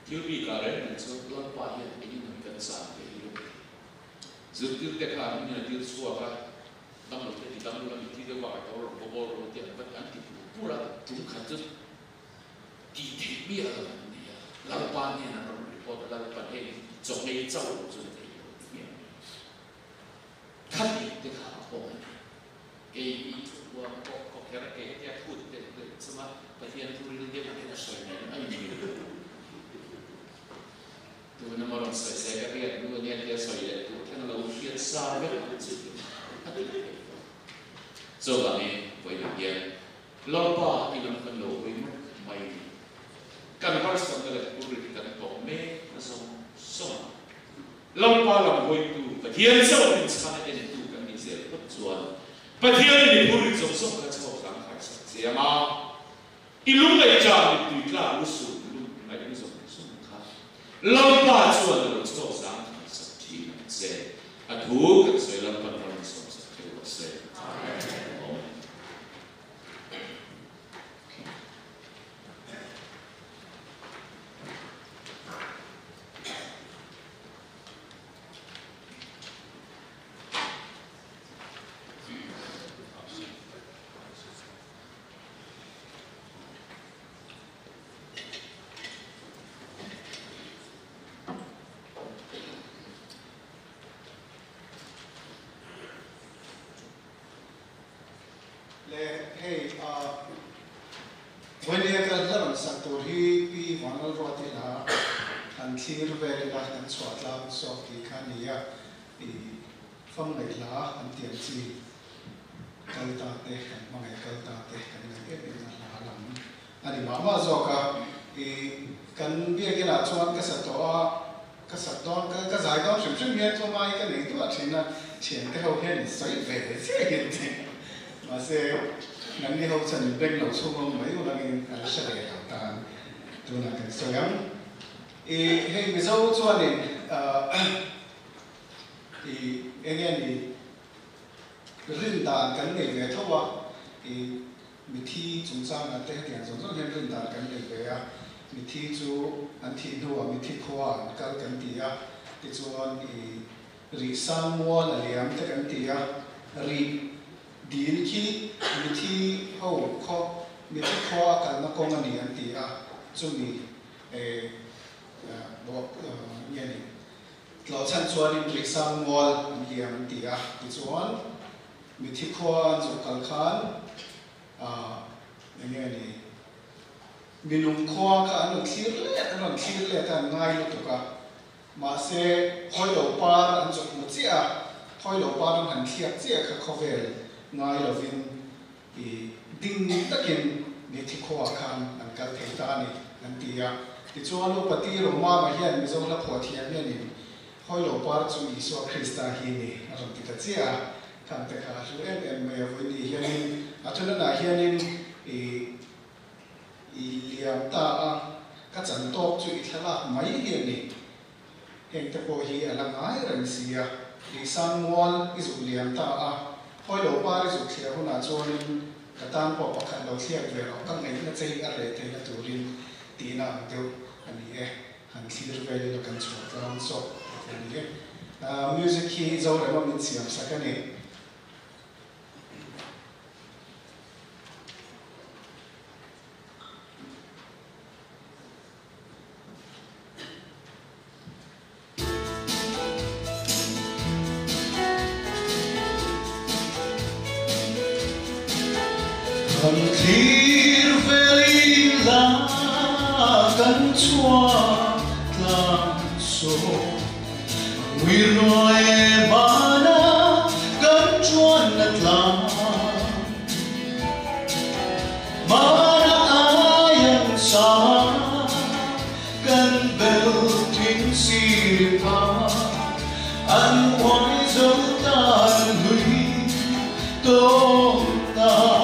thiếu bị cả đấy là số lo pa hiện cái như mình cần sản cái gì dự tiêu tế khả như là tiêu xua cả当然，你当然你记得话，到了我点不安定，不然总看着地铁灭了你呀，老半年了，我的老半年总没走路就得有面，看你的看我们，给我给他给人家พูด什么ประเทศทุเรียนเดียวกันนะสวยนะไอ้นี่ดูน้ำมันสวยเสียกันเรียนดูเนี่ยเดียวสวยเลยดูแค่เราเขียนซาไม่รู้จริง做完呢，为了嘢，老爸伊諗緊路會乜咪，跟翻上嘅嚟，我哋等講咩嗰種送，老爸諗會讀，不天上面差一點讀緊啲嘢不準，不天你不會做送嘅錯上開始，係嘛？一路嚟講你對啦，無數路嚟嗰種送卡，老爸做嘅錯上開始聽啫，啊圖跟隨老爸講送上嘅我說。วันนี้ก็เริ่มสักตัวที่ปีวันเรารอที่ละอันที่รูปแบบการสวดละสอบที่ขันนี้ฟังเลยละอันเตียนจีกัลตาเตะกันมาไงกัลตาเตะกันนั่นเองเป็นอะไรหลังอันนี้มาว่าจอกกันเบี้ยกันละชวนก็สัตว์ก็ใจก็ชุ่มเย็นตัวมาอีกกันหนึ่งตัวชิ้นนั้นเฉียนก็เขาเห็นใส่เวทเสียกันจริงมาเสียนั่นนี่เขาจะเป็นเราช่วงไม่รู้นั่นอะไรเฉลี่ยต่างๆตัวนั้นกันส่วนยังให้มิโซ่ส่วนนี้เองนี่รื่นตากันในเวทว่ามีที่สงสารนะแต่เดี๋ยวสงสารเห็นรื่นตากันในเวท mi thi chu an thi nuwa mi thi khoa an kal kan tia ti chuan ri samwal aliam te kan tia ri dil khi mi thi ho kho mi thi khoa kan na kong ani an tia chu mi bo yani lo chan chuan ri samwal aliam tia ti chuan mi thi khoa chu kal khan yani minung khoa ka anu thlir le ta ngai lu tuka ma se hoi lo par an chok mu chia hoi lo par an han thiak chia kha khovel ngai lo vin ding takin ni thi khoa khan an kal thei ta ni an tia ti chuan lo pati ro ma hian mi zo la phua thiam ne ni hoi lo par chu Isu Krista hi ni aron ti ta chia kan te kha lu em me voi ni hian athuna na hian liam ta ka chan tok chu i thala mai hian ni heng te po hi ala ngai ran sia ri samwal isu liam ta hoi lo par isu thia huna chuan ka tan po pakhat lo thiak ve ro ka ngai na chei a re te na turin tina deu ani han thlir ve le kan chu tan so ani music hi zo re ma min siam sakani Hằng thir veli la kan chua tlang so wir noe bana kan chuan na tlang mana ayang sa kan bel tin si pa an oi zo tan hui to ta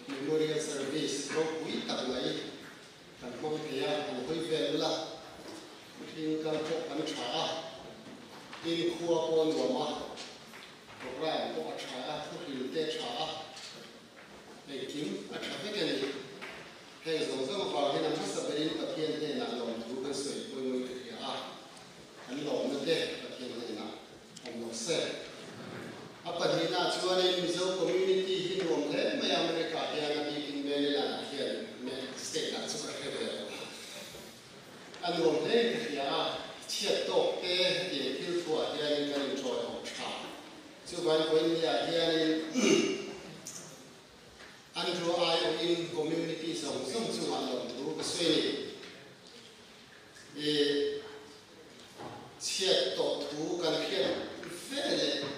Memorial Service ro pui tak mai kan mong thia an hoi vel la ring kan ko kan tha in khuwa pon wa ma program ko tha ko hil te tha nei kim a tha ve ni he zo zo ma ba he na sa berin ka thien te na lom thu ka soi ko ngoi te thia an lom na te ka thien te na om no se apa dina chuan Mizo community hin wong le mai America ya na bi in Maryland here me state na chu ka he an wong le ya chiat to te ti thil thua ya ni kan choi ok tha chu ban ko in ya ya ni Andrew I in community song song chu ma lo thu ka sui ni chiat to thu kan khian fele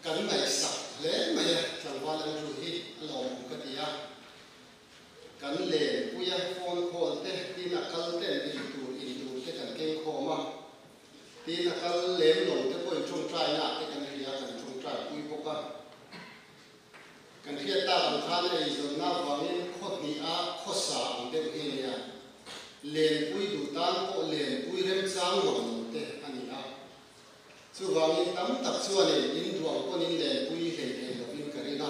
kan mai sa le mai tlangwa lang ru hi alom ka dia kan le puya phone call te tin akal te in tu te kan ke khoma tin akal lem lo te ko chung trai na te kan ria kan chung trai pui boka kan ria ta kan khan ei zo na wangin khot ni a khosa ang de he nia len pui du tan ko len pui rem chang mon te ani a chu wangin tam tak chuan in ruang ko nin len pui he he lo in karina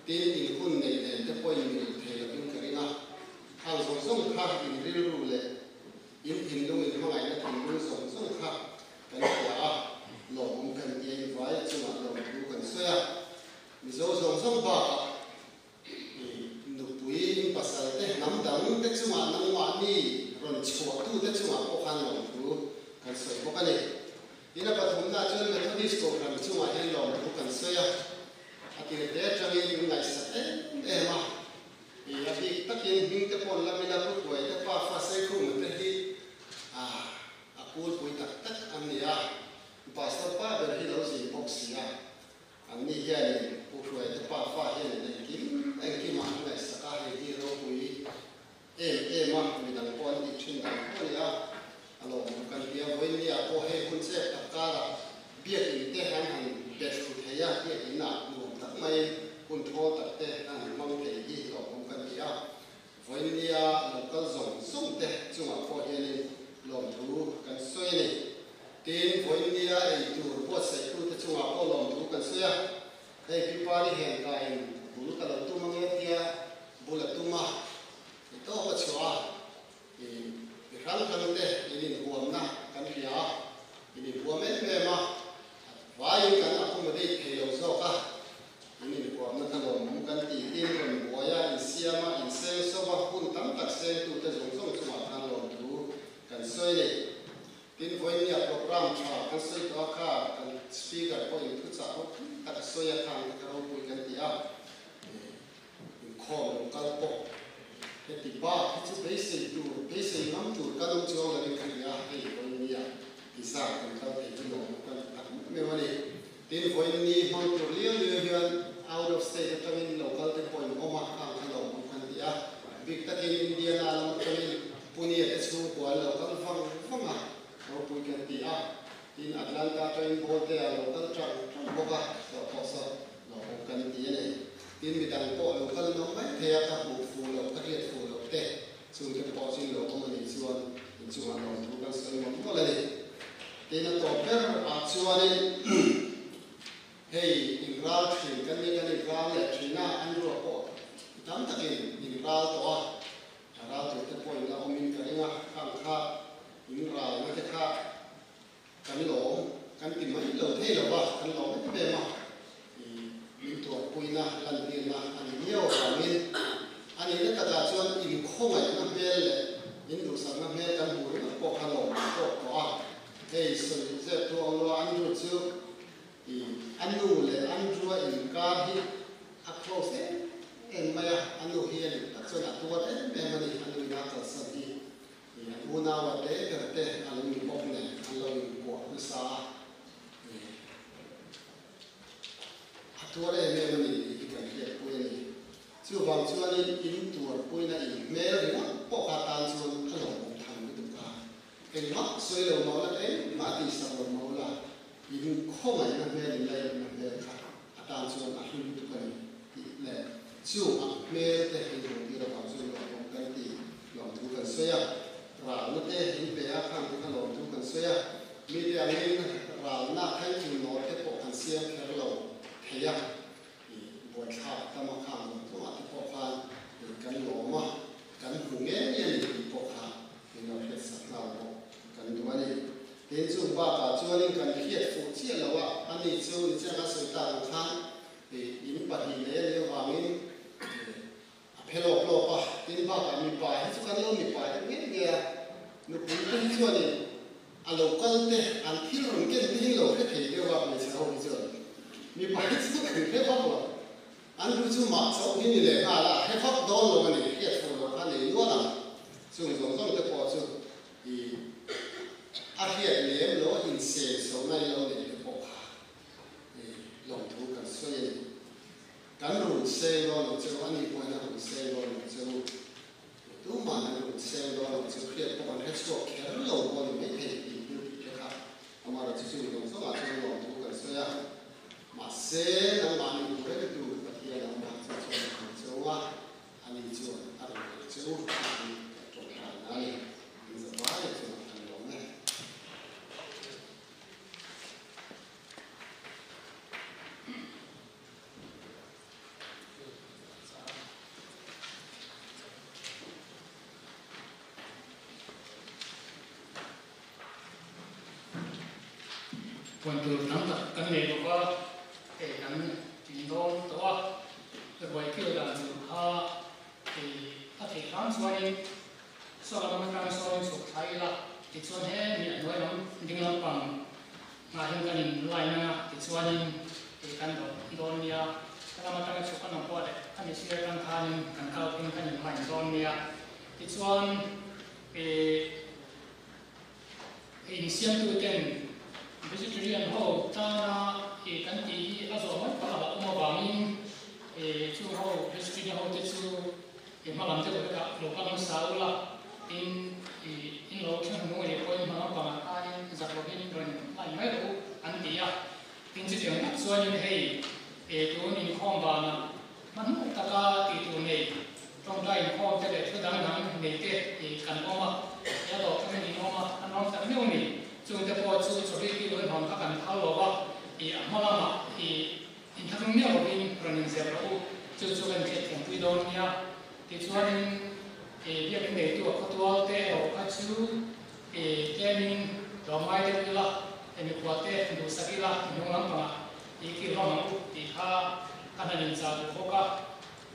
tin in hun nei len te poi mi he lo in karina hang song song kha in ril ru le in lung in hangai na thing ru song song kha kan ya lo mong kan ye vai chu ma lo ru kan soya mi zo song song ba nu pui in pasal te nam dang te chu ma nang wa ni ron chua tu te chu ma ko khan lo ru kan soi ko kan ina pathum na chuan Methodist ko kan chunga hen lom thu kan soya ati te changi ngai sa e ma e ati takin hing te pon lamina pu koi te pa fa se khu te hi a pul pui tak tak ania pastor pa ber hi lo si boxia ani ya ni pu koi te pa fa hi ne kim ai ki ma ngai sa ka hi ro pui e ma mi dang pon i chin dang pon ya alo kan dia voi ni a ko he kun se takara bia ki te han han be thu the ya ke ina nu tak mai kun tho tak te an mang ke hi to kan dia voi ni a local zone sum te chunga ko he ni lom thu kan soi ni tin voi ni a ei tu po sai tu te chunga ko lom thu kan soya ei pi pa ni hen ka in bul ka lo tu mang tia bula tu ma to ko chwa rang kan te ini huam na kan pia ini huam me ma vai kan accommodate ke lo so ka ini huam na kan lo kan ti tin kan boya in siama in se so ba kun tam tak se tu te jong so chuma kan lo tu kan soi le tin voi ni program cha kan soi to ka kan speaker ko in tu cha ko tak soi ya kan ka ro pu kan ti a in ko kan po cái ba cái chú basic nắm chủ các ông chúa là những cái gì hay coi như vậy thì sao cần các thầy chúng tôi cần đặt mấy vấn đề đến với những mong chủ liêu liêu hiện out of state cho nên local cái point oma hàng cái đó cũng cần gì việc ta cái India là một cái Pune cái số của local phong à nó cũng cần gì in Atlanta cho nên bộ cái local trong bộ cái đó có sao nó cũng cần gì này tin mi tang po lo kal no mai thea ka bu fu lo ka riat fu lo te chung te po sin lo ko ni chuan in chuan lo thu ka sai mo ko le te na to per a chuan hey in ral thrin kan ni kan ral le thina an ro po tam takin in ral to a ral to te po la o min ka ringa khang kha in ral na te kha kan lo kan ti mai lo the lo ba kan lo me be maตัวปุยนะลันเดียนะอันนี้เอาขามินอันนี้นักการชวนอินโค้งไอ้นักเบลเลย in du sang na me kan buri na po khalom to to a hey so je to lo an ru chu I anu le andru in ka hi a close en maya anu hi ni ta so na to wa me mani anu na ta sa hi una wa de ka te anu ni pok ne alo ni ko ku sa a to le me mani I ka ke pu ni chu wang chu ni in tu pu na I me ri na po ka tan chu alo thang ni tu ka en ma so lo ma la en ma ti sa lo ma la in không ai năng nghe đến đây năng nghe khác, ta cho nó không được cái này, chiều nghe thế thì dùng cái đó cho nó không cái gì, làm thu cần xoay à, và nó thế thì bây giờ khang thì làm thu cần xoay à, bây giờ mình và na thấy thì nó thế bộ cần xem cái lâu, thấy à, thì buổi sáng ta mà khang thì nó thì bộ khang, thì cái lỗ mà, cái hùng nghe như thì bộ khang, thì nó hết sạch nào bộ, cái đồ này. Đến chung ba cả cho nên cần thiết phụ chia là vậy, anh ấy cho nên sẽ có sự tạo kháng thì in bát hình này nếu mà mình phê lộc lộc à, đến ba cả mình bài, chúng ta lâu mình bài thì nghe nghe, nó cũng không cho nên anh lâu câu thế, anh khi rồi cái gì lâu cái thì đều vào mình sẽ không biết rồi, mình bài thì cũng không phê pháp rồi, anh cứ chú mặc sau khi mình lấy là phê pháp đó rồi mình thiết phụ lộc anh ấy nói là chung cái bỏ chung thì a hiện liếm lỗ hình xề số này lâu để được bộ hạ lòng thu cần xoay cắn rùn xe lo là cho anh đi qua là rùn xe lo là cho tú mà là rùn xe lo là cho kia còn hết số kéo lâu qua thì mấy thầy thì như thế khác mà là chỉ dùng đồng số là cho lòng thu cần xoay mà xe là mà mình cũng phải đủ và kia là mà cho anh đi cho anh đi cho trộn hàng này giờ quá thì cho anh lòng này quan từ nắm thật căn này nó có thể nắm trình độ đó rồi vậy kia là ha thì có thể khám xoay sau đó mình khám xoay số thay là thì xoay hết mình nói nó đừng làm bằng mà hiện cái lại na thì xoay thì căn đó nia kalau mình khám số căn nào qua đấy anh ấy sẽ căn khăn cao thêm căn lại đó nia thì xoay thì xem tôi tên vegetarian ho ta kan ti azo ma pa ba mo ba min chu ho vegetarian ho te chu ma lam te ka lo ka no sa ula in lo khan mo le ko ma ba ma ai za lo bin ron ai mai ro an ti ya tin chi te na so ni hei to ni khom ba na man mo ta ka ti tu nei trong dai khom te le chu dang dang nei te kan ko ma ya lo ka ni mo ma an ron ta me ni chúng ta có chú cho cái đối tượng các bạn tháo lỗ vào thì mà làm thì in thằng nhau của mình rồi mình sẽ bảo chú cho cái chuyện thành quy đồn nha thì cho nên thì việc này tôi có tôi để ở các chú thì cái mình đó mai đây là thì mình qua đây đủ saki là mình làm bằng thì khi họ làm thì cái này mình sẽ được cả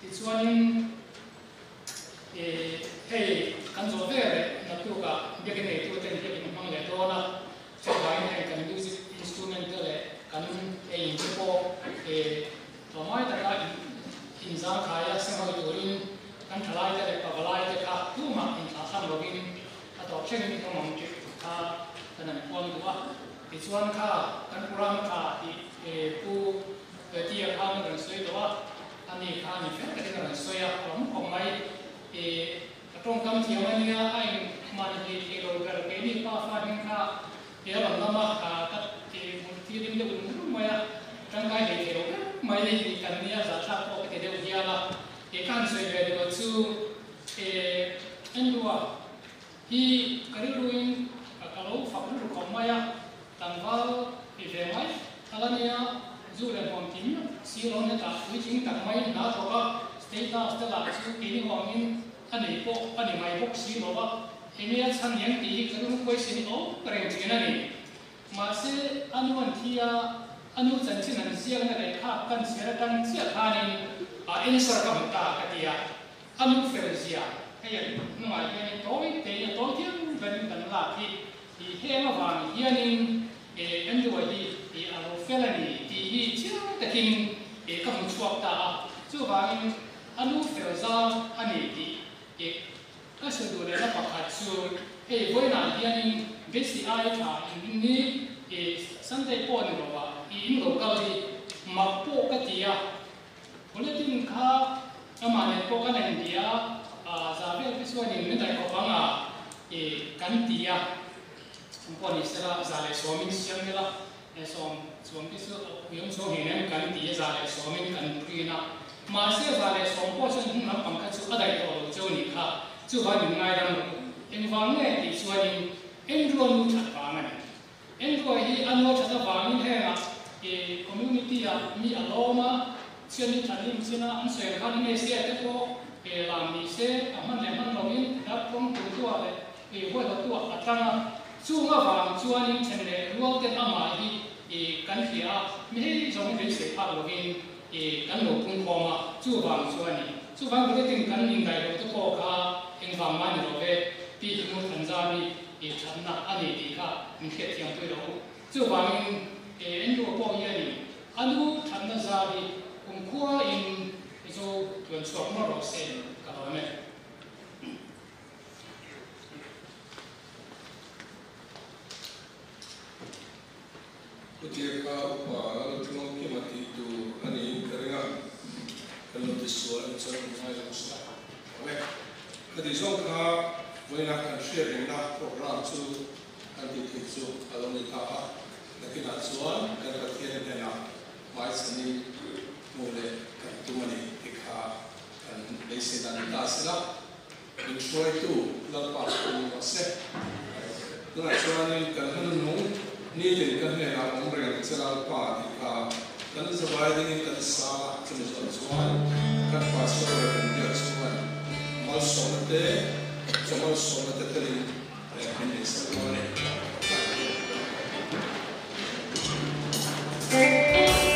thì cho nên hey kan zo vere na tuka bege ne tu ten bege mang le do na so vai ne kan music instrumental le kan info to mai ta ka in za kaya se ma dorin kan thalai ta le pa balai ta ka tu ma in ta sam login a to chen ni to mang ti ka kan na pon tu wa ti chuan kha kan program kha ti pu ti a kha na soi do wa ani kha ni fe ka ni soi a kom mai trong cam chiều anh anh mà thì rồi cái đi qua pha những cái thì là làm mà các thì một thì điểm được cũng mà trong cái thì rồi mà thì cần nia giả sát có cái điều gì là cái căn soi về được chú anh đua thì cái điều in cái lỗ pháp luật của mày tạm vào thì về máy thằng nia dù là hoàn chính xí lon ta với chính tặng máy đã thọ cái status là chú cái hoàng in anh ấy có anh ấy mai bốc xí nó ba anh ấy sang những tí cái lúc quay xí nó cái này chuyện này mà sẽ anh ấy thì anh ấy chân chính là riêng này khác cần sẽ là cần sẽ là anh anh sẽ làm ta cái gì anh ấy phải gì hay là nó mà cái tối thì Israel kan la ti he ma wang hianin andoi hi alo felani ti hi chiang takin ka hung chuak ta chu wangin anu felza ani ti ka se do le na pakhat chu boina hianin BCI tha ni Sunday po ni rowa in local di mapo ka tia bulletin kha amane po ka len dia zabe piswani ni dai ko banga kan tia po ni sela zale somin siam nila som pisu yong so hinen kan tia zale somin kan purina ma se zale som po chen na pangka chu adai to jo ni kha chu ba ni ngai dang en wang ne ti swani en ron nu chat ba ngani en ko hi anlo chata wangin he na community ya mi aloma cheni thanim china an se khan me se te ko lam ni se aman le man login da pong tu tu ale ho ho tu atanga chu nga wang chuanin chenle rual te ama hi kan hia mi jong be se pa login kan lo pung khoma chu wang chuani chu wang ke tin kan ning dai lo to ko kha en wang man lo ve pi mu thanza mi channa ani di kha mi khet yang tu lo chu wang en ro po ye ni anu channa za bi kum khua in zo tuan chok ma ro se ka lo me Ketika upah tengok mati itu ani keringat kalau disuruh mencari mana mustahil. Oke, ketika kita melakukan sharing nak program tu anti itu kalau kita nak nasuan dan kerja dengan mai seni mulai itu mana kita lesi dan tasila mencuai itu lepas proses. Nasuan ini kerana ni dengan yang orang yang pa ka dan surviving in the sala tuan kan pasal dan dia tuan mal somate kali ini semua Hãy subscribe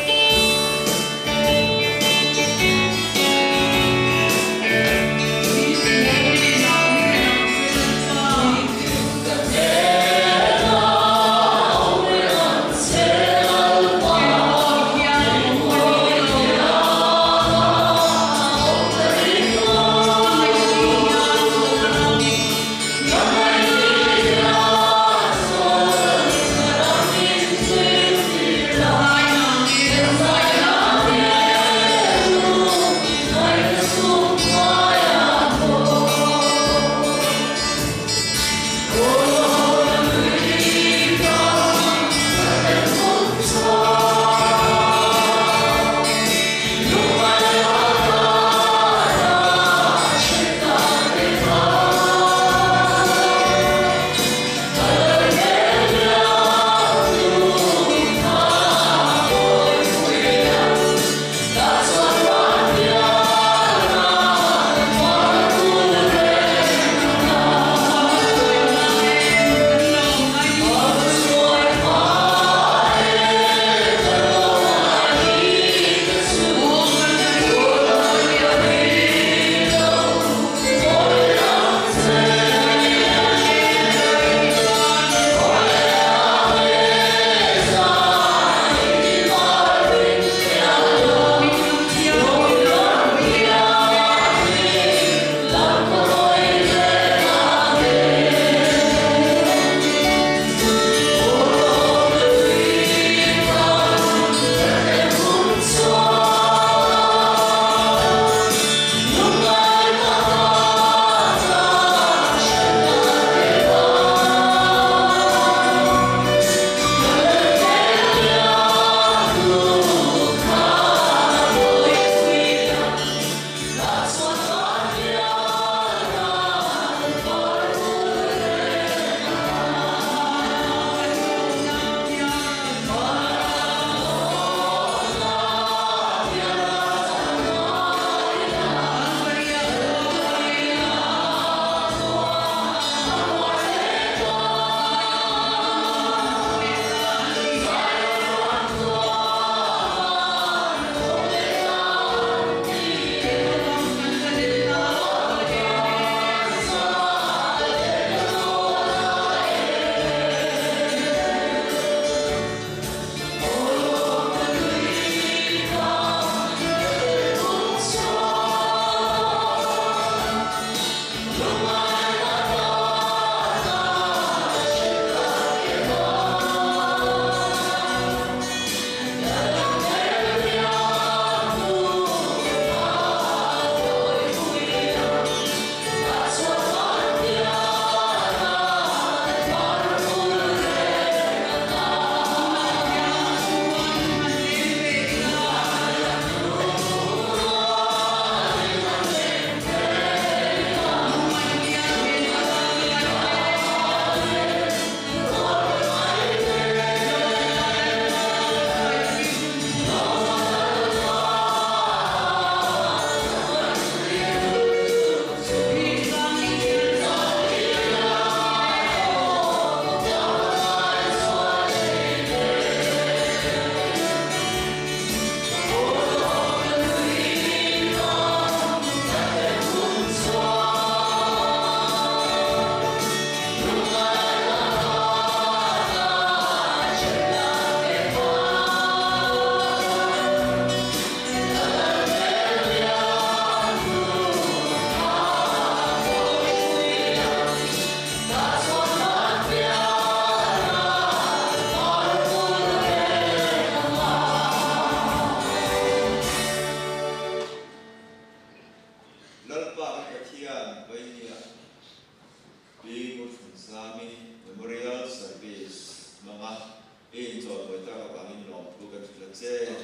Zami Memorial Service mga injol mo ita kapangin long bukan selesai.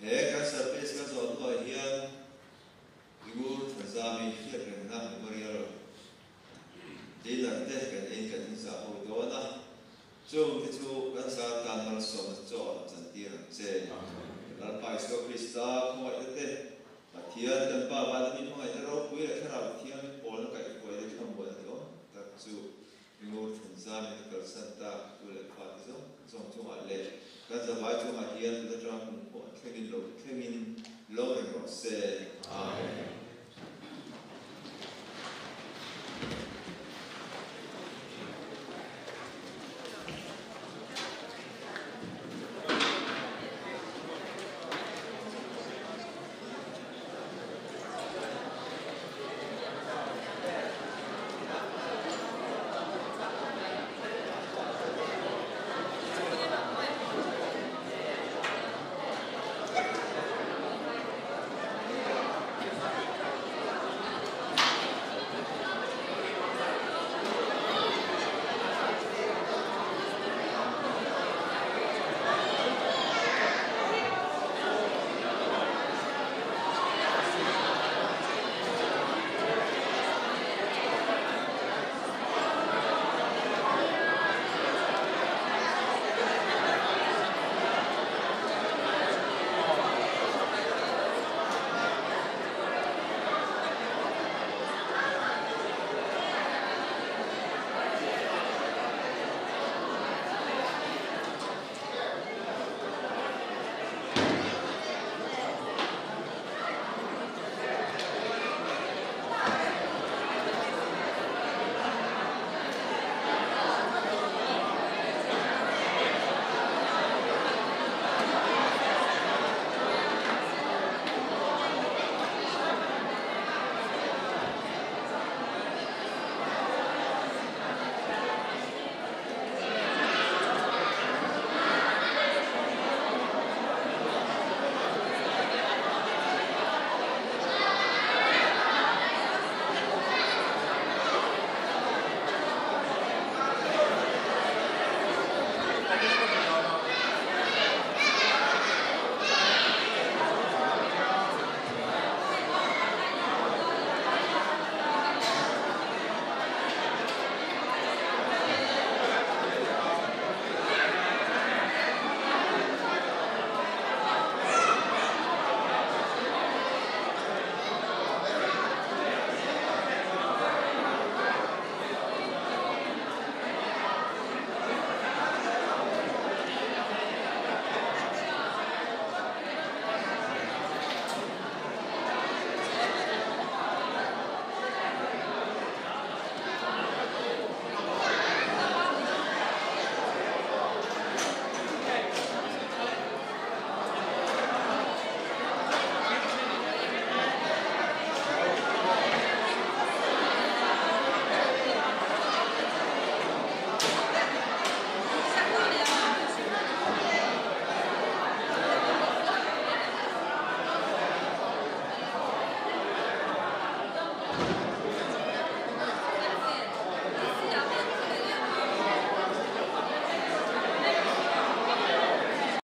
Kan service kan soal tu hian ibu Zami hian kan Memorial di nanti kan kan insya Allah tu na jom itu kan saat tanggal soal soal cantik je. Lalu Yesus Kristus mau itu Tiada tempat pada minum air terau kue kerap tiada pola kayak kue itu kan buat itu, tak su minggu transan itu kalau santa kue lepas itu, cuma le, kan sebab cuma tiada kita cuma kumpul, kevin low yang rasa.